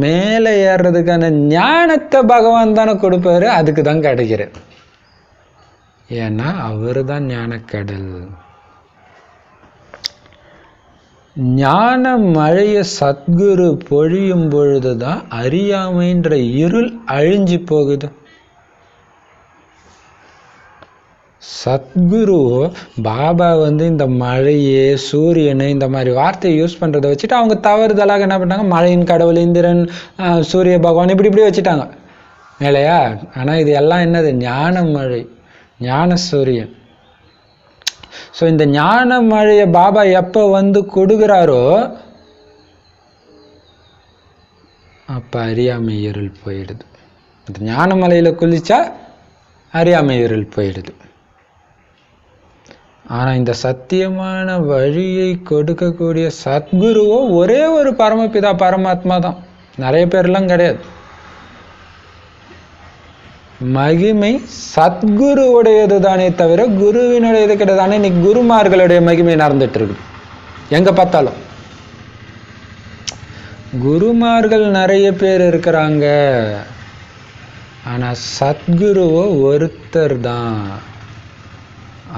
மேலே ஏறுறதுக்கான ஞானத்தை பகவான் தானே கொடுப்பாரு, அதுக்கு தான் கிடைக்கிறார். ஏன்னா அவரு தான் ஞானக்கடல். ஞான மழைய சத்குரு பொழியும் பொழுதுதான் அறியாமைன்ற இருள் அழிஞ்சு போகுது. சத்குரு பாபா வந்து இந்த மழையே சூரியனை இந்த மாதிரி வார்த்தையை யூஸ் பண்றதை வச்சுட்டு அவங்க தவறுதலாக என்ன பண்ணாங்க? மழையின் கடவுள் இந்திரன், சூரிய பகவான் இப்படி வச்சுட்டாங்க இல்லையா? ஆனா இது எல்லாம் என்னது? ஞான மழை, ஞான சூரியன். ஸோ இந்த ஞான மழையை பாபா எப்போ வந்து கொடுக்குறாரோ அப்ப அறியாமை இருள் போயிடுது. இந்த ஞான மலையில குளிச்சா அறியாமை இருள் போயிடுது. ஆனா இந்த சத்தியமான வழியை கொடுக்கக்கூடிய சத்குருவோ ஒரே ஒரு பரமபிதா பரமாத்மா தான், நிறைய பேர்லாம் கிடையாது. மகிமை சத்குருவுடையது தானே தவிர குருவினுடையது கிடையாது. இன்னைக்கு குருமார்களுடைய மகிமை நடந்துட்டு இருக்கு எங்க பார்த்தாலும். குருமார்கள் நிறைய பேர் இருக்கிறாங்க, ஆனா சத்குருவோ ஒருத்தர் தான்.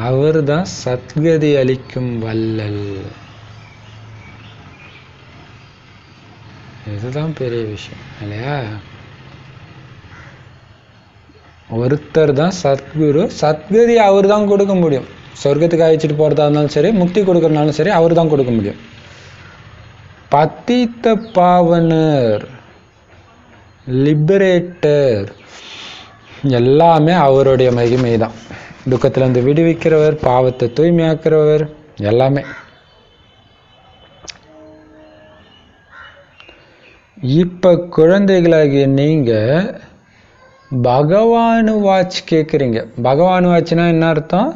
அவர் தான் சத்கதி அளிக்கும் வல்லல். இதுதான் பெரிய விஷயம் இல்லையா? ஒருத்தர் தான் சத்குரு. சத்கதி அவர் தான் கொடுக்க முடியும். சொர்க்கத்துக்கு அழைச்சிட்டு போறதா இருந்தாலும் சரி, முக்தி கொடுக்கறதுனாலும் சரி, அவர் தான் கொடுக்க முடியும். பத்தித்த பாவனர், லிபரேட்டர் எல்லாமே அவருடைய மகிமை தான் துக்கத்திலிருந்து விடுவிக்கிறவர், பாவத்தை தூய்மையாக்குறவர், எல்லாமே. இப்ப குழந்தைகளாகிய நீங்க பகவானு வாட்ச் கேட்குறீங்க. பகவான் வாட்ச்னா என்ன அர்த்தம்?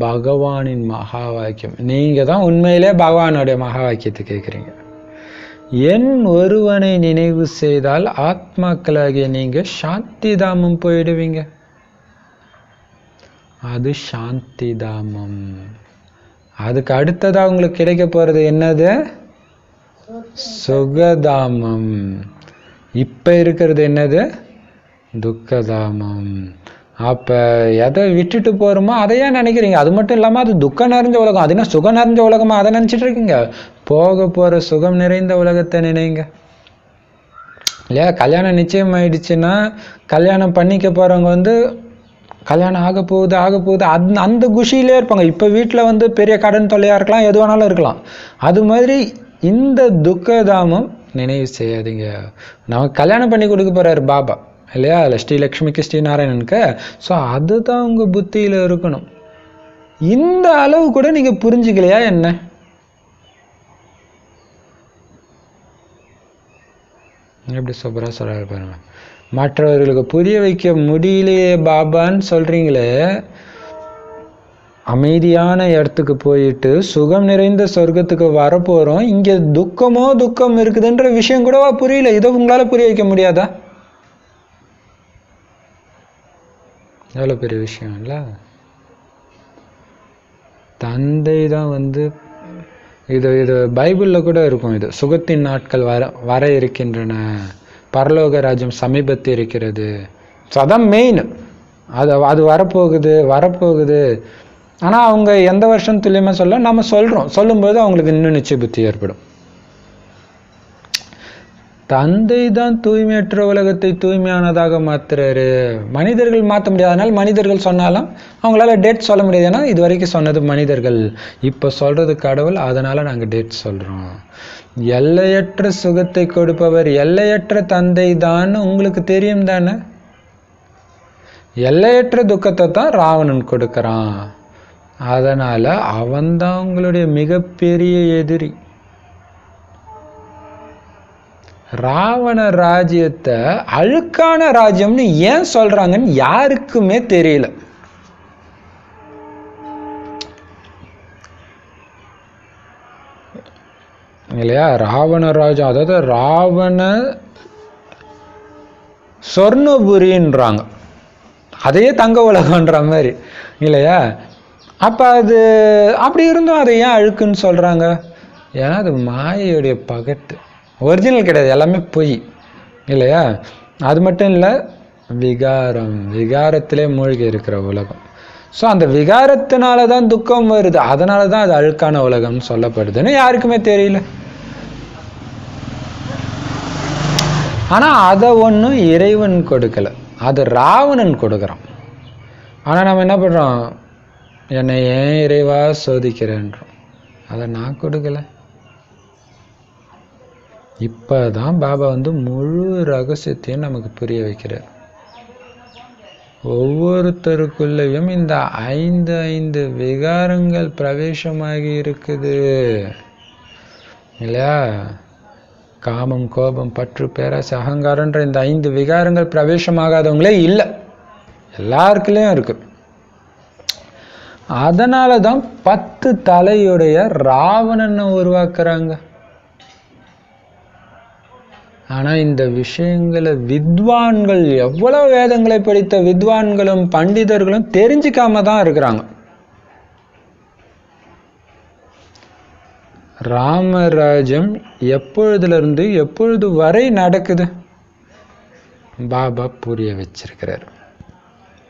பகவானின் மகா வாக்கியம். நீங்க தான் உண்மையிலே பகவானுடைய மகா வாக்கியத்தை கேட்குறீங்க. என் ஒருவனை நினைவு செய்தால் ஆத்மாக்களாகிய நீங்க சாந்தி தாமம் போயிடுவீங்க. அது சாந்தி தாமம். அதுக்கு அடுத்ததா உங்களுக்கு கிடைக்க போறது என்னது? சுகதாமம். இப்ப இருக்கிறது என்னது? துக்கதாமம். அப்ப எதை விட்டுட்டு போறோமோ அதையே நினைக்கிறீங்க. அது மட்டும் இல்லாம அது துக்கம் நிறைஞ்ச உலகம், அது என்ன சுகம் நிறைஞ்ச உலகமா அதை நினைச்சிட்டு இருக்கீங்க? போக போற சுகம் நிறைந்த உலகத்தை நினைங்க. இல்லையா? கல்யாணம் நிச்சயம் ஆயிடுச்சுன்னா கல்யாணம் பண்ணிக்க போறவங்க கல்யாணம் ஆக போகுது அந்த குஷியிலே இருப்பாங்க. இப்ப வீட்டுல பெரிய கடன் தொல்லையா இருக்கலாம், எது வேணாலும் இருக்கலாம். அது மாதிரி இந்த துக்கதாமம் நினைவு செய்யாதீங்க. நமக்கு கல்யாணம் பண்ணி கொடுக்க போறாரு பாபா, இல்லையா? ஸ்ரீலக்ஷ்மிக்கு ஸ்ரீநாராயணனுக்கு. ஸோ அதுதான் உங்க புத்தியில இருக்கணும். இந்த அளவு கூட நீங்க புரிஞ்சுக்கலையா என்ன? எப்படி சூப்பரா சொல்றாரு பாருங்க. மற்றவர்களுக்கு புரிய வைக்க முடியலையே பாபான்னு சொல்றீங்களே, அமைதியான இடத்துக்கு போயிட்டு சுகம் நிறைந்த சொர்க்கத்துக்கு வரப்போறோம், இங்க துக்கம் இருக்குதுன்ற விஷயம் கூடவா புரியல? இதை உங்களால புரிய வைக்க முடியாதா? எவ்வளவு பெரிய விஷயம் இல்ல? தந்தை தான் இது பைபிள்ல கூட இருக்கும். இது சுகத்தின் நாட்கள் வர இருக்கின்றன, பரலோக ராஜ்யம் சமீபத்து இருக்கிறது. அதான் மெயின். அது வரப்போகுது. ஆனா அவங்க எந்த வருஷம் துல்லியமா சொல்ல, நம்ம சொல்லும்போது அவங்களுக்கு இன்னும் நிச்சய புத்தி ஏற்படும். தந்தை தான் தூய்மையற்ற உலகத்தை தூய்மையானதாக மாத்துறாரு. மனிதர்கள் மாற்ற முடியாது. அதனால மனிதர்கள் சொன்னாலும் அவங்களால டேட் சொல்ல முடியாது. ஏன்னா இது வரைக்கும் சொன்னது மனிதர்கள், இப்ப சொல்றது கடவுள். அதனால நாங்க டேட் சொல்றோம். எல்லையற்ற சுகத்தை கொடுப்பவர் எல்லையற்ற தந்தை தான் உங்களுக்கு தெரியும் தானே? எல்லையற்ற துக்கத்தை தான் ராவணன் கொடுக்கறான். அதனால அவன்தான் உங்களுடைய மிகப்பெரிய எதிரி. ராவண ராஜ்யத்தை அழுக்கான ராஜ்யம்னு ஏன் சொல்றாங்கன்னு யாருக்குமே தெரியல. இல்லையா? ராவண ராஜ்யம், அதாவது ராவண சொர்ணபுரின்றாங்க, அதையே தங்க உலகன்ற மாதிரி, இல்லையா? அப்ப அது அப்படி இருந்தும் அதை ஏன் அழுக்குன்னு சொல்றாங்க? ஏன்னா அது மாயையுடைய பகட்டு, ஒரிஜினல் கிடையாது, எல்லாமே பொய், இல்லையா? அது மட்டும் இல்லை, விகாரத்திலே மூழ்கி இருக்கிற உலகம். ஸோ அந்த விகாரத்தினால தான் துக்கம் வருது, அதனால தான் அது அழுக்கான உலகம்னு சொல்லப்படுதுன்னு யாருக்குமே தெரியல. ஆனா அதை ஒன்றும் இறைவன் கொடுக்கல, அது ராவணன் கொடுக்குறான். ஆனா நம்ம என்ன பண்றோம்? என்னை ஏன் இறைவா சோதிக்கிறேன்றோம். அதை நான் கொடுக்கல. இப்பதான் பாபா முழு ரகசியத்தையும் நமக்கு புரிய வைக்கிறார். ஒவ்வொருத்தருக்குள்ளேயும் இந்த 5 விகாரங்கள் பிரவேசமாகி இருக்குது, இல்லையா? காமம், கோபம், பற்று, பேராசை, அகங்காரன்ற இந்த 5 விகாரங்கள் பிரவேசமாகாதவங்களே இல்லை, எல்லாருக்குள்ளேயும் இருக்கு. அதனாலதான் 10 தலையுடைய ராவணனை உருவாக்குறாங்க. ஆனா இந்த விஷயங்களை வித்வான்கள், எவ்வளவு வேதங்களை படித்த வித்வான்களும் பண்டிதர்களும் தெரிஞ்சுக்காம தான் இருக்கிறாங்க. ராமராஜ்யம் எப்பொழுதிலிருந்து எப்பொழுது வரை நடக்குது பாபா புரிய வச்சிருக்கிறார்.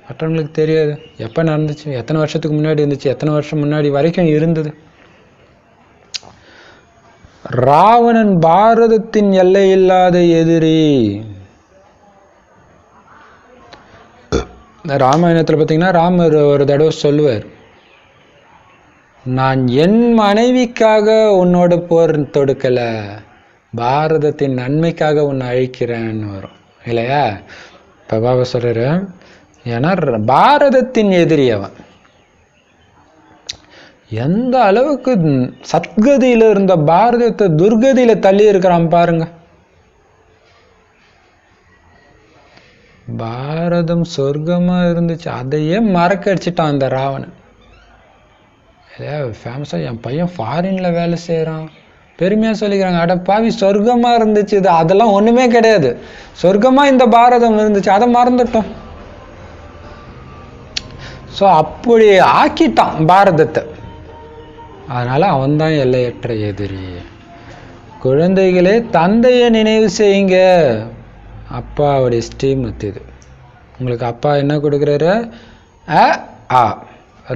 மற்றவங்களுக்கு தெரியாது எப்ப நடந்துச்சு, எத்தனை வருஷத்துக்கு முன்னாடி இருந்துச்சு, எத்தனை வருஷம் முன்னாடி வரைக்கும் இருந்தது. ராவணன் பாரதத்தின் எல்லை இல்லாத எதிரி. ராமாயணத்துல பாத்தீங்கன்னா ராமர் ஒரு தடவை சொல்லுவார், நான் என் மனைவிக்காக உன்னோட போர் தொடுக்கல, பாரதத்தின் நன்மைக்காக உன்னை அழிக்கிறேன்னு வரும், இல்லையா? இப்ப பாபா சொல்றாரு, ஏன்னா பாரதத்தின் எதிரி அவன். எந்த அளவுக்கு சத்கதியில இருந்த பாரதத்தை துர்கதியில தள்ளி இருக்கிறான் பாருங்க. பாரதம் சொர்க்கமா இருந்துச்சு, அதையே மறக்கடிச்சிட்டான் அந்த ராவணன். ஃபேமஸா என் பையன் ஃபாரின்ல வேலை செய்யறான் பெருமையா சொல்லிக்கிறாங்க. அட பாவி, சொர்க்கமா இருந்துச்சு இது, அதெல்லாம் ஒண்ணுமே கிடையாது. சொர்க்கமா இந்த பாரதம் இருந்துச்சு, அதை மறந்துட்டோம். ஸோ அப்படி ஆக்கிட்டான் பாரதத்தை. அதனால அவன் தான் எல்லையற்ற எதிரி. குழந்தைகளே, தந்தையை நினைவு செய்யுங்க. அப்பாவுடைய ஸ்ரீமத் இது. உங்களுக்கு அப்பா என்ன கொடுக்குறாரு? ஆ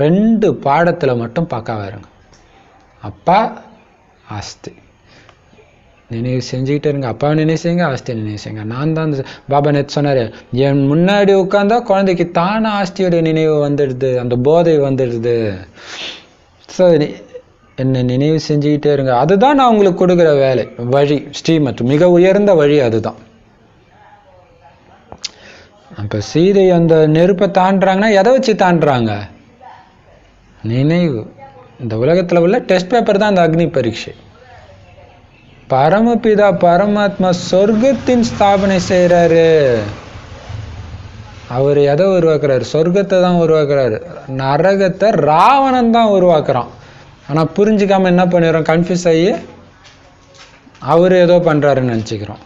2 பாடத்துல மட்டும் பக்காவா இருங்க. அப்பா ஆஸ்தி நினைவு செஞ்சுக்கிட்டே இருங்க. அப்பாவை நினைவு செய்யுங்க, ஆஸ்தியை நினைவு செய்யுங்க. நான் தான் பாபா நேற்று சொன்னாரு, என் முன்னாடி உட்காந்தா குழந்தைக்கு தானே ஆஸ்தியோடைய நினைவு வந்துடுது, அந்த போதை வந்துடுது. ஸோ என்னை நினைவு செஞ்சுக்கிட்டே இருங்க. அதுதான் நான் உங்களுக்கு கொடுக்குற வேலை, வழி, ஸ்ரீமத், மிக உயர்ந்த வழி அதுதான். அப்ப சீதை அந்த நெருப்பை தாண்டுறாங்கன்னா எதை வச்சு தாண்டுறாங்க? நினைவு. இந்த உலகத்துல உள்ள டெஸ்ட் பேப்பர் தான் இந்த அக்னி பரீட்சை. பரமபிதா பரமாத்மா சொர்க்கத்தின் ஸ்தாபனை செய்யறாரு. அவர் எதை உருவாக்குறாரு? சொர்க்கத்தை தான் உருவாக்குறாரு. நரகத்தை ராவணன் தான் உருவாக்குறான். ஆனா புரிஞ்சுக்காம என்ன பண்ணிடுறோம்? கன்ஃபியூஸ் ஆகி அவரு ஏதோ பண்றாருன்னு நினைச்சுக்கிறோம்.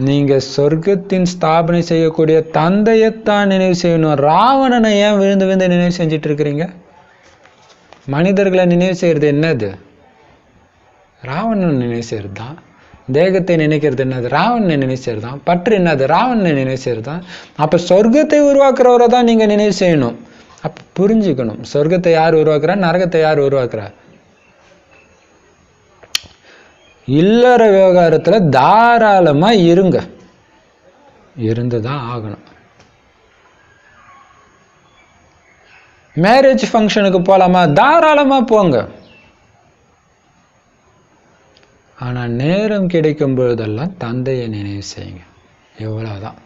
நீங்க சொர்க்கத்தின் ஸ்தாபனை செய்யக்கூடிய தந்தையத்தான் நினைவு செய்யணும். ராவணனை ஏன் விழுந்து விழுந்து நினைவு செஞ்சுட்டு இருக்கிறீங்க? மனிதர்களை நினைவு செய்யறது என்னது? ராவணன் நினைவு செய்யறது தான். தேகத்தை நினைக்கிறது என்னது? ராவணனை நினைவு செய்யறது தான். பற்று என்னது? ராவணனை நினைவு செய்யறது தான். அப்ப சொர்க்கத்தை உருவாக்குறவரை தான் நீங்க நினைவு செய்யணும். அப்ப புரிஞ்சுக்கணும், சொர்க்கத்தை யார் உருவாக்குறா, நரகத்தை யார் உருவாக்குறா. இல்லற விவகாரத்துல தாராளமா இருங்க, இருந்துதான் ஆகணும். மேரேஜ் ஃபங்க்ஷனுக்கு போலாமா? தாராளமா போங்க. ஆனா நேரம் கிடைக்கும் பொழுதெல்லாம் தந்தையை நினைவு செய்யுங்க. எவ்வளவுதான்.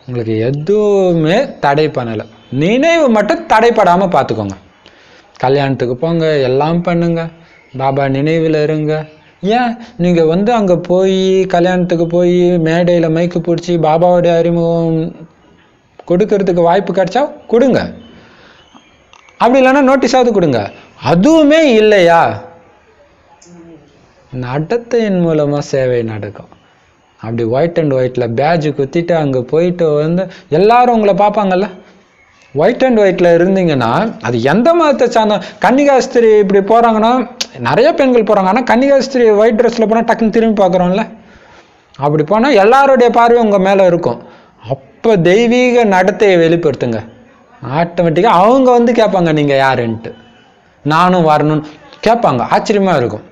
உங்களுக்கு எதுவுமே தடை பண்ணல, நினைவு மட்டும் தடைப்படாம பார்த்துக்கோங்க. கல்யாணத்துக்கு போங்க, எல்லாம் பண்ணுங்க, பாபா நினைவில் இருங்க. ஏன் நீங்க அங்க போய் கல்யாணத்துக்கு போய் மேடையில மைக்கு பிடிச்சி பாபாவுடைய அறிமுகம் கொடுக்கறதுக்கு வாய்ப்பு கிடைச்சா கொடுங்க, அப்படி இல்லைன்னா நோட்டீஸாவது கொடுங்க. அதுவுமே இல்லையா, நடத்தையின் மூலமா சேவை நடக்கும். அப்படி ஒயிட் அண்ட் ஒயிட்ல பேட்ஜ் குத்திட்டு அங்க போயிட்டு எல்லாரும் உங்களை பார்ப்பாங்கல்ல. ஒயிட் அண்ட் ஒயிட்ல இருந்தீங்கன்னா அது எந்த மதத்தை சார்ந்த, கன்னிகாஸ்திரி இப்படி போறாங்கன்னா நிறைய பெண்கள் போறாங்க, ஆனா கன்னிகாஸ்திரி ஒயிட் ட்ரெஸ்ல போனா டக்குன்னு திரும்பி பார்க்குறோம்ல. அப்படி போனா எல்லாருடைய பார்வையும் உங்க மேல இருக்கும். அப்ப தெய்வீக நடத்தையை வெளிப்படுத்துங்க, ஆட்டோமேட்டிக்கா அவங்க கேட்பாங்க நீங்க யாருன்ட்டு, நானும் வரணும்னு கேட்பாங்க. ஆச்சரியமா இருக்கும்.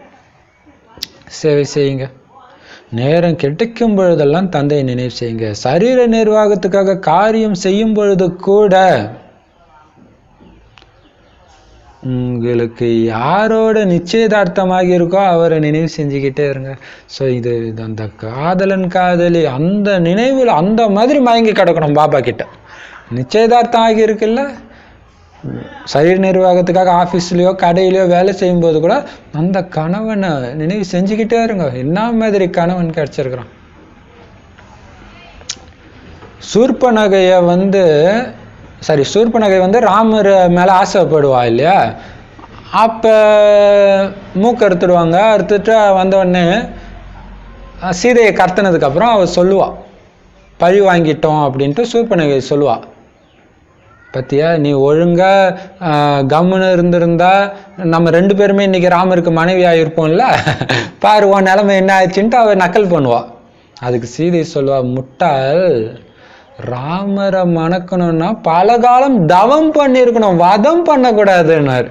சேவை செய்யுங்க. நேரம் கிடைக்கும் பொழுதெல்லாம் தந்தையை நினைவு செய்யுங்க. சரீர நிர்வாகத்துக்காக காரியம் செய்யும் பொழுது கூட உங்களுக்கு யாரோட நிச்சயதார்த்தமாகி இருக்கோ அவரை நினைவு செஞ்சுக்கிட்டே இருங்க. ஸோ இது அந்த காதலன் காதலி அந்த நினைவுல அந்த மாதிரி மயங்கி கிடக்கணும் பாபா கிட்ட. நிச்சயதார்த்தம் ஆகி இருக்குல்ல, சரீர நிர்வாகத்துக்காக ஆஃபீஸ்லயோ கடையிலையோ வேலை செய்யும் போது கூட அந்த கணவனை நினைவு செஞ்சுக்கிட்டே இருங்க. என்ன மாதிரி கணவன் கிடைச்சிருக்கிறான். சூர்பனகைய சூர்பனகை ராமர் மேல ஆசைப்படுவா இல்லையா. அப்ப மூக்க அறுத்துடுவாங்க. அறுத்துட்டு வந்தவுடனே சீதையை கடத்தினதுக்கு அப்புறம் அவ சொல்லுவா, பழி வாங்கிட்டோம் அப்படின்ட்டு சூர்பனகை சொல்லுவா. பத்தியா, நீ ஒழுங்கா கம்முன்னு இருந்திருந்தா நம்ம 2 பேருமே இன்னைக்கு ராமருக்கு மனைவி ஆகிருப்போம்ல, பாரு உன் நிலைமை என்ன ஆயிடுச்சுன்ட்டு அவ நக்கல் பண்ணுவா. அதுக்கு சீதை சொல்லுவா, முட்டாள், ராமரை மணக்கணும்னா பல காலம் தவம் பண்ணியிருக்கணும், வதம் பண்ணக்கூடாதுன்னாரு.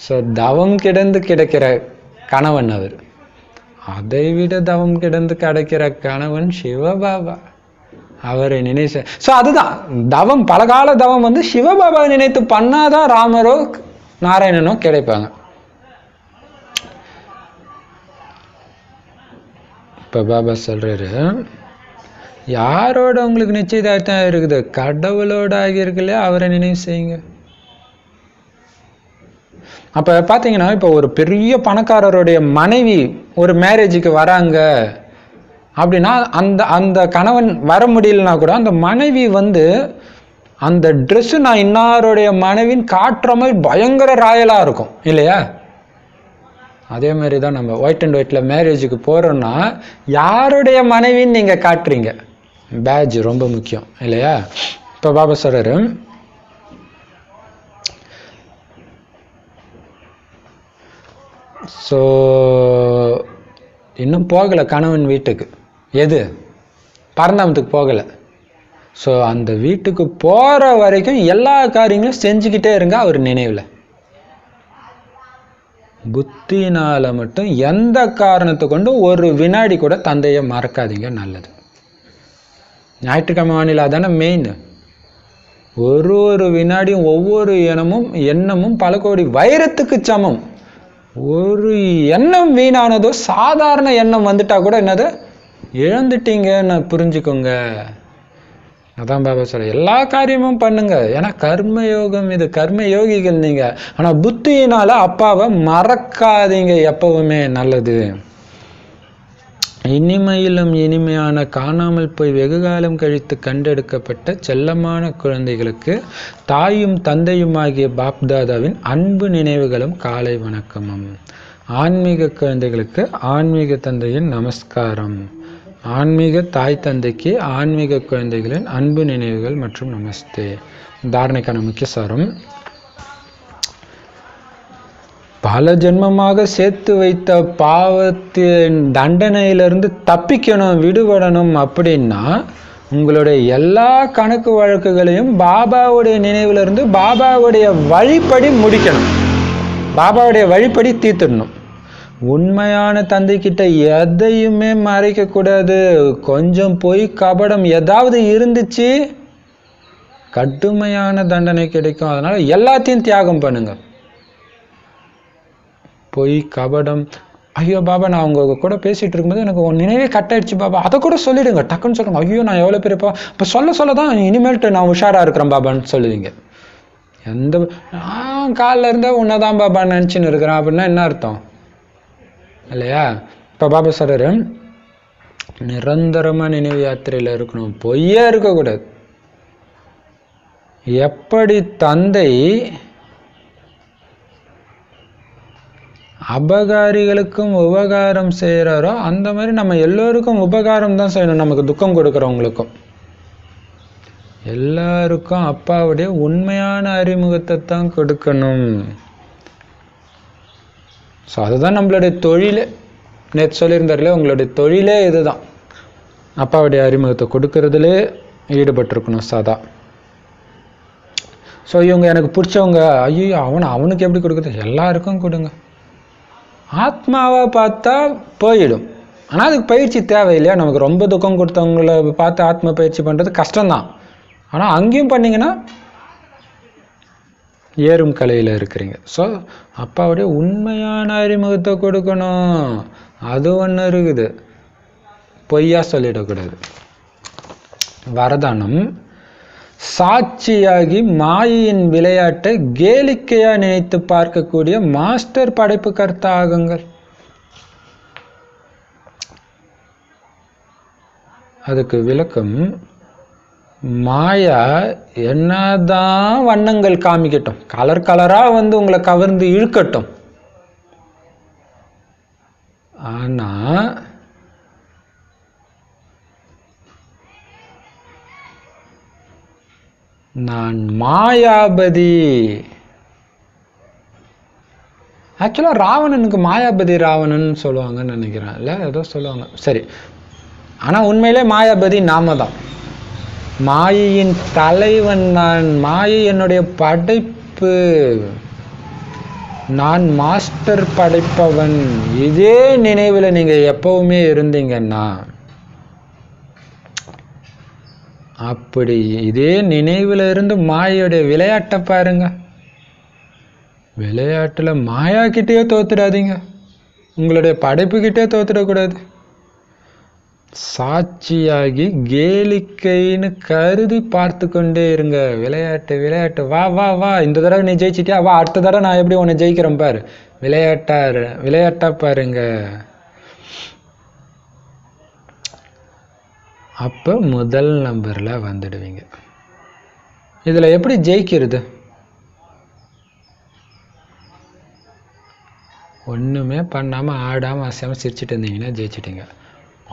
ஸோ தவம் கிடந்து கிடைக்கிற கணவன் அவர். அதை விட தவம் கிடந்து கிடைக்கிற கணவன் சிவபாபா. அவரை நினைச்ச. ஸோ அதுதான் தவம், பலகால தவம் சிவபாபாவை நினைத்து பண்ணாதான் ராமரோ நாராயணனோ கிடைப்பாங்க. இப்ப பாபா சொல்றாரு, யாரோட உங்களுக்கு நிச்சயதார்த்தம் இருக்குது, கடவுளோட ஆகி இருக்குல்லையா, அவரை நினைவு செய்யுங்க. அப்போ பார்த்தீங்கன்னா இப்போ ஒரு பெரிய பணக்காரருடைய மனைவி ஒரு மேரேஜுக்கு வராங்க அப்படின்னா அந்த அந்த கணவன் வர முடியலனா கூட அந்த மனைவி வந்து அந்த ட்ரெஸ்ஸு நான் இன்னாருடைய மனைவின்னு காட்டுற மாதிரி பயங்கர ராயலாக இருக்கும் இல்லையா? அதே மாதிரி தான் நம்ம ஒயிட் அண்ட் ஒயிட்டில் மேரேஜுக்கு போகிறோன்னா யாருடைய மனைவின்னு நீங்கள் காட்டுறீங்க, பேட்ஜ் ரொம்ப முக்கியம் இல்லையா? இப்போ பாபா சொல்றாரு, ஸோ இன்னும் போகலை கணவன் வீட்டுக்கு, எது பரந்தாமத்துக்கு போகலை. ஸோ அந்த வீட்டுக்கு போகிற வரைக்கும் எல்லா காரியங்களும் செஞ்சுக்கிட்டே இருங்க அவர் நினைவில். புத்தினால் மட்டும் எந்த காரணத்தை கொண்டு ஒரு வினாடி கூட தந்தையை மறக்காதீங்க, நல்லது. ஞாயிற்றுக்கிழமை வானிலை அதானே மெயின். ஒரு வினாடியும் ஒவ்வொரு எண்ணமும் பல கோடி வைரத்துக்கு சமம். ஒரு எண்ணம் வீணானதோ சாதாரண எண்ணம் வந்துட்டா கூட என்னது இழந்துட்டீங்கன்னு புரிஞ்சுக்கோங்க. அதான் பாபா சொல்ற, எல்லா காரியமும் பண்ணுங்க, ஏன்னா கர்மயோகம் இது, கர்ம யோகிகள் நீங்க. ஆனா புத்தியினால அப்பாவை மறக்காதீங்க எப்பவுமே, நல்லது. இனிமையிலும் இனிமையான காணாமல் போய் வெகுகாலம் கழித்து கண்டெடுக்கப்பட்ட செல்லமான குழந்தைகளுக்கு தாயும் தந்தையுமாகிய பாப்தாதாவின் அன்பு நினைவுகளும் காலை வணக்கமும். ஆன்மீக குழந்தைகளுக்கு ஆன்மீக தந்தையின் நமஸ்காரம். ஆன்மீக தாய் தந்தைக்கு ஆன்மீக குழந்தைகளின் அன்பு நினைவுகள் மற்றும் நமஸ்தே. தாரணைக்கான முக்கிய சாரம், பல ஜென்மமாக சேர்த்து வைத்த பாவத்தின் தண்டனையிலிருந்து தப்பிக்கணும், விடுபடணும் அப்படின்னா உங்களுடைய எல்லா கணக்கு வழக்குகளையும் பாபாவுடைய நினைவிலிருந்து பாபாவுடைய வழிப்படி முடிக்கணும், பாபாவுடைய வழிப்படி தீர்த்திடணும். உண்மையான தந்தை கிட்ட எதையுமே மறைக்க கூடாது. கொஞ்சம் பொய் கபடம் ஏதாவது இருந்துச்சு கடுமையான தண்டனை கிடைக்கும். அதனால எல்லாத்தையும் தியாகம் பண்ணுங்க. பொய் கபடம், ஐயோ பாபா நான் உங்க கூட பேசிட்டு இருக்கும்போது எனக்கு உன் நினைவே கட் ஆயிடுச்சு பாபா, அதை கூட சொல்லிடுங்க, டக்குன்னு சொல்லுங்க. ஐயோ நான் எவ்வளவு பெரியப்பா, இப்ப சொல்லதான் இனிமேல்ட்டு நான் உஷாரா இருக்கிறேன் பாபான்னு சொல்லுவீங்க. எந்த காலில் இருந்தா உன்னதான் பாபா நினைச்சுன்னு இருக்கிறேன் அப்படின்னா என்ன அர்த்தம் இல்லையா? இப்போ பாபா சொல்றாரு, நிரந்தரமா நினைவு யாத்திரையில இருக்கணும், பொய்யே இருக்கக்கூடாது. எப்படி தந்தை அபகாரிகளுக்கும் உபகாரம் செய்யறாரோ அந்த மாதிரி நம்ம எல்லோருக்கும் உபகாரம் தான் செய்யணும். நமக்கு துக்கம் கொடுக்கறவங்களுக்கும் எல்லாருக்கும் அப்பாவுடைய உண்மையான அறிமுகத்தை தான் கொடுக்கணும். ஸோ அதுதான் நம்மளுடைய தொழிலே. நேற்று சொல்லியிருந்தார்களே, உங்களுடைய தொழிலே இதுதான், அப்பாவுடைய அறிமுகத்தை கொடுக்கறதுலே ஈடுபட்டிருக்கணும் சதா. ஸோ இவங்க எனக்கு பிடிச்சவங்க, ஐயோ அவனுக்கு எப்படி கொடுக்குறது, எல்லாருக்கும் கொடுங்க. ஆத்மாவை பார்த்தா போயிடும், ஆனால் அதுக்கு பயிற்சி தேவை இல்லையா? நமக்கு ரொம்ப துக்கம் கொடுத்தவங்களை பார்த்து ஆத்மா பயிற்சி பண்ணுறது கஷ்டம்தான். ஆனால் அங்கேயும் பண்ணிங்கன்னா ஏறும் கலையில் இருக்கிறீங்க. ஸோ அப்பாவுடைய உண்மையான அறிமுகத்தை கொடுக்கணும், அது ஒன்று இருக்குது, பொய்யா சொல்லிடக்கூடாது. வரதானம், சாட்சியாகி மாயையின் விளையாட்டை கேளிக்கையா நினைத்து பார்க்கக்கூடிய மாஸ்டர் படைப்பு கர்த்தா ஆகுங்கள். அதுக்கு விளக்கம், மாயா என்னதான் வண்ணங்கள் காமிக்கட்டும், கலர் கலரா வந்து உங்களை கவர்ந்து இழுக்கட்டும், ஆனா நான் மாயாபதி. ஆக்சுவலா ராவணனுக்கு மாயாபதி ராவணன் சொல்லுவாங்கன்னு நினைக்கிறேன், இல்ல ஏதோ சொல்லுவாங்க, சரி. ஆனா உண்மையிலே மாயாபதி நாம தான். மாயையின் தலைவன் நான், மாயை என்னுடைய படைப்பு, நான் மாஸ்டர் படைப்பவன். இதே நினைவுல நீங்க எப்பவுமே இருந்தீங்கன்னா, அப்படி இதே நினைவுல இருந்து மாயோடைய விளையாட்டை பாருங்க. விளையாட்டுல மாயா கிட்டேயே தோத்துடாதீங்க, உங்களுடைய படைப்பு கிட்டே தோத்துடக்கூடாது. சாட்சியாகி கேளிக்கைன்னு கருதி பார்த்து கொண்டே இருங்க. விளையாட்டு விளையாட்டு, வா வா வா, இந்த தடவை நீ ஜெயிச்சிட்டியா, வா அடுத்த தடவை நான் எப்படி உன்னை ஜெயிக்கிறேன் பாரு. விளையாட்டா பாருங்க. அப்ப முதல் நம்பர்ல வந்துடுவீங்க. இதுல எப்படி ஜெயிக்கிறது? ஒண்ணுமே பண்ணாம ஆடாம அசையாம சிரிச்சுட்டு இருந்தீங்கன்னா ஜெயிச்சிட்டீங்க.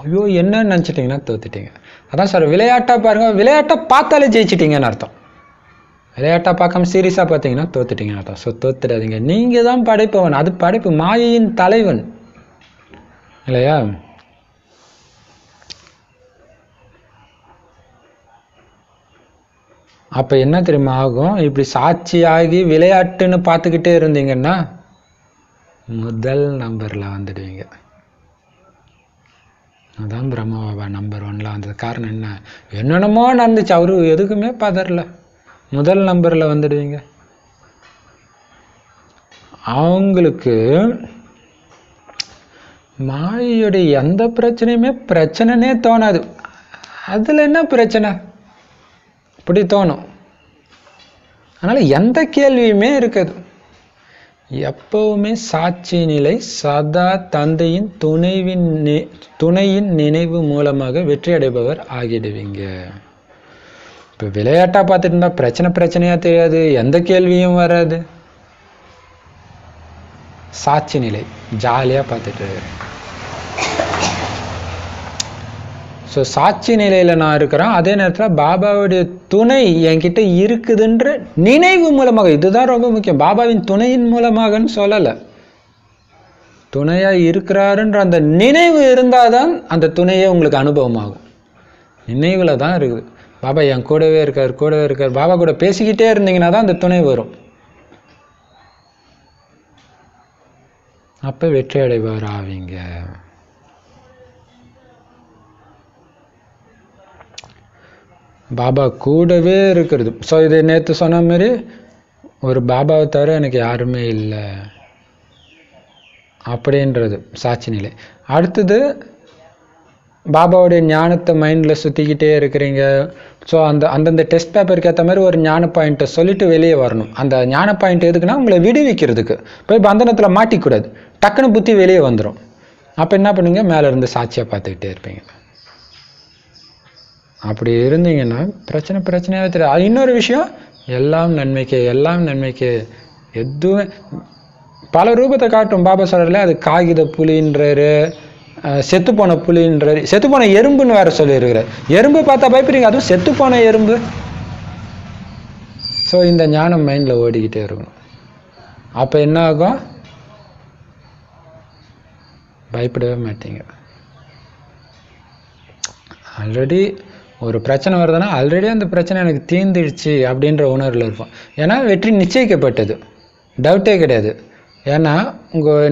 ஐயோ என்னன்னு நினச்சிட்டிங்கன்னா தோத்துட்டீங்க. அதான் சார் விளையாட்டா பாருங்க. விளையாட்டை பார்த்தாலே ஜெயிச்சிட்டீங்கன்னு அர்த்தம். விளையாட்டா பார்க்காம சீரியஸாக பார்த்தீங்கன்னா தோத்துட்டீங்கன்னு அர்த்தம். ஸோ தோத்துடாதீங்க. நீங்கள் தான் படைப்பவன். அது படைப்பு, மாயையின் தலைவன் இல்லையா? அப்போ என்ன தெரியுமா ஆகும்? இப்படி சாட்சியாகி விளையாட்டுன்னு பார்த்துக்கிட்டே இருந்தீங்கன்னா முதல் நம்பரில் வந்துடுவீங்க. அதான் பிரம்ம பாபா நம்பர் 1ல் வந்தது. காரணம் என்ன? என்னென்னமோ நடந்துச்சு, அவரு எதுக்குமே பதறல. முதல் நம்பரில் வந்துடுவீங்க. அவங்களுக்கு மாயையுடைய எந்த பிரச்சனையுமே பிரச்சனைனே தோணாது. அதில் என்ன பிரச்சனை அப்படி தோணும். அதனால் எந்த கேள்வியுமே இருக்காது. எப்பவுமே சாட்சி நிலை, சதா தந்தையின் துணையின் நினைவு மூலமாக வெற்றி அடைபவர் ஆகிடுவீங்க. இப்போ விளையாட்டா பார்த்துட்டு இருந்தா பிரச்சனையா தெரியாது, எந்த கேள்வியும் வராது. சாட்சி நிலை ஜாலியா பார்த்துட்டு. ஸோ சாட்சி நிலையில நான் இருக்கிறேன், அதே நேரத்தில் பாபாவுடைய துணை என்கிட்ட இருக்குதுன்ற நினைவு மூலமாக. இதுதான் ரொம்ப முக்கியம். பாபாவின் துணையின் மூலமாகன்னு சொல்லலை, துணையா இருக்கிறாருன்ற அந்த நினைவு இருந்தாதான் அந்த துணையே உங்களுக்கு அனுபவமாகும். நினைவுல தான் இருக்குது. பாபா என் கூடவே இருக்கார். பாபா கூட பேசிக்கிட்டே இருந்தீங்கன்னா தான் அந்த துணை வரும். அப்ப வெற்றி அடைபவர் ஆவீங்க. பாபா கூடவே இருக்கிறது. ஸோ இது நேற்று சொன்ன மாதிரி ஒரு பாபாவை தவிர எனக்கு யாருமே இல்லை அப்படின்றது சாட்சி நிலை. அடுத்தது பாபாவுடைய ஞானத்தை மைண்டில் சுற்றிக்கிட்டே இருக்கிறீங்க. ஸோ அந்தந்த டெஸ்ட் பேப்பருக்கு ஏற்ற மாதிரி ஒரு ஞான பாயிண்ட்டை சொல்லிட்டு வெளியே வரணும். அந்த ஞான பாயிண்ட் எதுக்குன்னா உங்களை விடுவிக்கிறதுக்கு. போய் பந்தனத்தில் மாட்டிக்கூடாது, டக்குன்னு புத்தி வெளியே வந்துடும். அப்போ என்ன பண்ணுவீங்க? மேலே இருந்து சாட்சியாக பார்த்துக்கிட்டே இருப்பீங்க. அப்படி இருந்தீங்கன்னா பிரச்சனையாகவே தெரியாது. இன்னொரு விஷயம், எல்லாம் நன்மைக்கு. எதுவும் பல ரூபத்தை காட்டும். பாபா சொல்றதுல அது காகித புலின்றாரு, செத்துப்போன புலின்றாரு, செத்துப்போன எறும்புன்னு வேற சொல்லியிருக்கிறார். எறும்பு பார்த்தா பயப்படுறீங்க, அதுவும் செத்துப்போன எறும்பு. ஸோ இந்த ஞானம் மைண்டில் ஓடிக்கிட்டே இருக்கணும். அப்போ என்ன ஆகும்? பயப்படவே மாட்டீங்க. ஆல்ரெடி ஒரு பிரச்சனை வருதுன்னா ஆல்ரெடி அந்த பிரச்சனை எனக்கு தீர்ந்துடுச்சு அப்படின்ற உணர்வில் இருப்போம். ஏன்னா வெற்றி நிச்சயிக்கப்பட்டது, டவுட்டே கிடையாது. ஏன்னா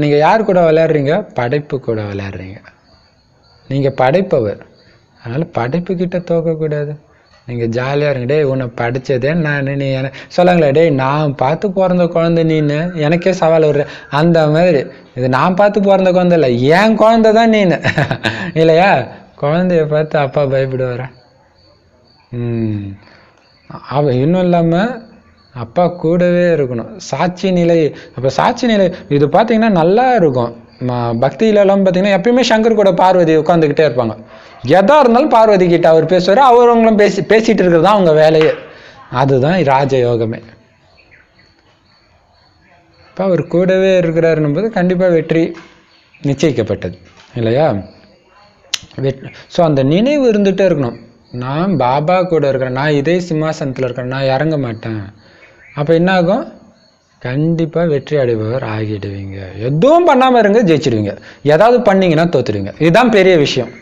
நீங்கள் யார் கூட விளையாடுறீங்க? படைப்பு கூட விளையாடுறீங்க. நீங்கள் படைப்பவர், அதனால் படைப்புக்கிட்ட தோக்கக்கூடாது. நீங்கள் ஜாலியாக இருங்க. டேய் உன்னை படித்ததே நான், நீ சொல்லாங்களே, டேய் நான் பார்த்து பிறந்த குழந்தை நீன்னு எனக்கே சவால் விடுற. அந்த மாதிரி இது நான் பார்த்து பிறந்த குழந்தை இல்லை, என் குழந்தை தான் நீனு இல்லையா? குழந்தைய பார்த்து அப்பா பயப்படுவார? இன்னும் இல்லாமல் அப்பா கூடவே இருக்கணும். சாட்சி நிலை. அப்போ சாட்சி நிலை இது பார்த்தீங்கன்னா நல்லா இருக்கும். பக்தியிலலாம் பார்த்தீங்கன்னா எப்பயுமே சங்கர் கூட பார்வதி உட்காந்துக்கிட்டே இருப்பாங்க. எதா இருந்தாலும் பார்வதி கிட்ட அவர் பேசுவார், அவங்களும் பேசிட்டு இருக்கிறது தான் அவங்க வேலையே. அதுதான் ராஜயோகமே. இப்போ அவர் கூடவே இருக்கிறாருன்னும் போது கண்டிப்பாக வெற்றி நிச்சயிக்கப்பட்டது இல்லையா? ஸோ அந்த நினைவு இருந்துகிட்டே இருக்கணும். நான் பாபா கூட இருக்கிறேன், நான் இதே சிம்மாசனத்தில் இருக்கிறேன், நான் இறங்க மாட்டேன். அப்போ என்ன ஆகும்? கண்டிப்பாக வெற்றி அடைபவர் ஆகிடுவீங்க. எதுவும் பண்ணாமல் இருங்க, ஜெயிச்சிடுவீங்க. ஏதாவது பண்ணீங்கன்னா தோத்துடுவீங்க. இதுதான் பெரிய விஷயம்.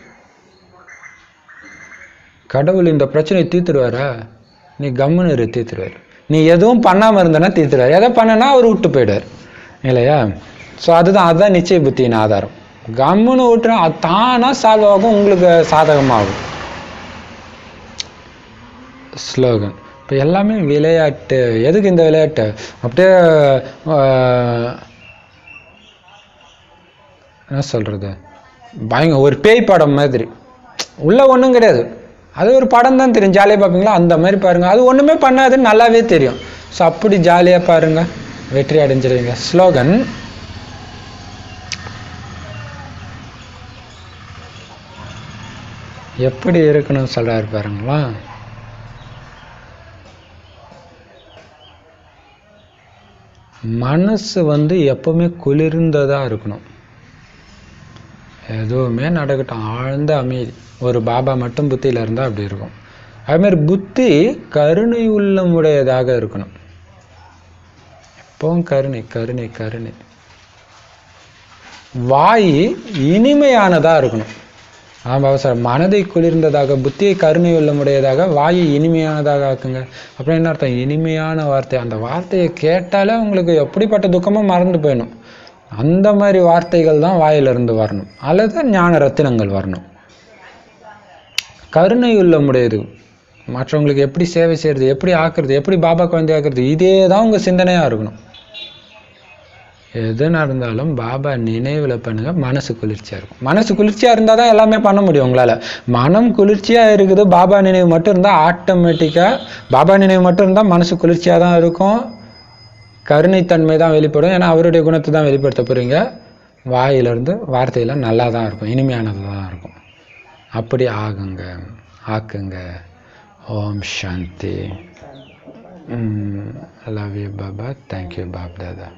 கடவுள் இந்த பிரச்சனையை தீர்த்துடுவாரா? நீ கம்முன்னு தீர்த்துடுவார். நீ எதுவும் பண்ணாமல் இருந்தனா தீர்த்துடுவார். எதை பண்ணனா அவர் விட்டு போயிடுவார் இல்லையா? ஸோ அதுதான் நிச்சய புத்தியின் ஆதாரம். கம்முன்னு விட்டுரும், அது தானா சால்வ் ஆகும், உங்களுக்கு சாதகமாகும். ஸ்லோகன். இப்போ எல்லாமே விளையாட்டு. எதுக்கு இந்த விளையாட்டு? அப்படியே என்ன சொல்றது, பயங்கர ஒரு பேய் படம் மாதிரி. உள்ள ஒன்றும் கிடையாது. அது ஒரு படம் தான் தெரியும், ஜாலியாக பார்ப்பீங்களா அந்த மாதிரி பாருங்கள். அது ஒன்றுமே பண்ணாதுன்னு நல்லாவே தெரியும். ஸோ அப்படி ஜாலியாக பாருங்கள், வெற்றி அடைஞ்சிருவீங்க. ஸ்லோகன்: எப்படி இருக்கணும் சொல்கிறாரு பாருங்களா. மனசு எப்பவுமே குளிர்ந்ததாக இருக்கணும். எதுவுமே நடக்கட்டும், ஆழ்ந்த அமைதி. ஒரு பாபா மட்டும் புத்தியில் இருந்தால் அப்படி இருக்கும். அதுமாதிரி புத்தி கருணை உள்ளமுடையதாக இருக்கணும். எப்பவும் கருணை கருணை கருணை. வாய் இனிமையானதாக இருக்கணும். ஆமாம் சார், மனதை குளிர்ந்ததாக, புத்தியை கருணை உள்ளமுடையதாக, வாயை இனிமையானதாக ஆக்குங்க. அப்புறம் என்ன அர்த்தம்? இனிமையான வார்த்தை. அந்த வார்த்தையை கேட்டாலே உங்களுக்கு எப்படிப்பட்ட துக்கமும் மறந்து போயிடணும். அந்த மாதிரி வார்த்தைகள் தான் வாயிலிருந்து வரணும், அல்லது ஞான ரத்தினங்கள் வரணும். கருணை உள்ளமுடையது, மற்றவங்களுக்கு எப்படி சேவை செய்யறது, எப்படி ஆக்குறது, எப்படி பாபா குழந்தை ஆக்குறது, இதே தான் உங்கள் சிந்தனையாக இருக்கணும். எது நடந்தாலும் பாபா நினைவில் பண்ணுங்க. மனசு குளிர்ச்சியாக இருக்கும். மனசு குளிர்ச்சியாக இருந்தால் தான் எல்லாமே பண்ண முடியும் உங்களால். மனம் குளிர்ச்சியாக இருக்குது, பாபா நினைவு மட்டும் இருந்தால் ஆட்டோமேட்டிக்காக, பாபா நினைவு மட்டும் இருந்தால் மனசு குளிர்ச்சியாக தான் இருக்கும். கருணைத்தன்மை தான் வெளிப்படும், ஏன்னா அவருடைய குணத்தை தான் வெளிப்படுத்த போகிறீங்க. வாயிலிருந்து வார்த்தையெல்லாம் நல்லா தான் இருக்கும், இனிமையானது தான் இருக்கும். அப்படி ஆகுங்க, ஆக்குங்க. ஓம் சாந்தி. I love you, Baba. Thank you, Bab Dada.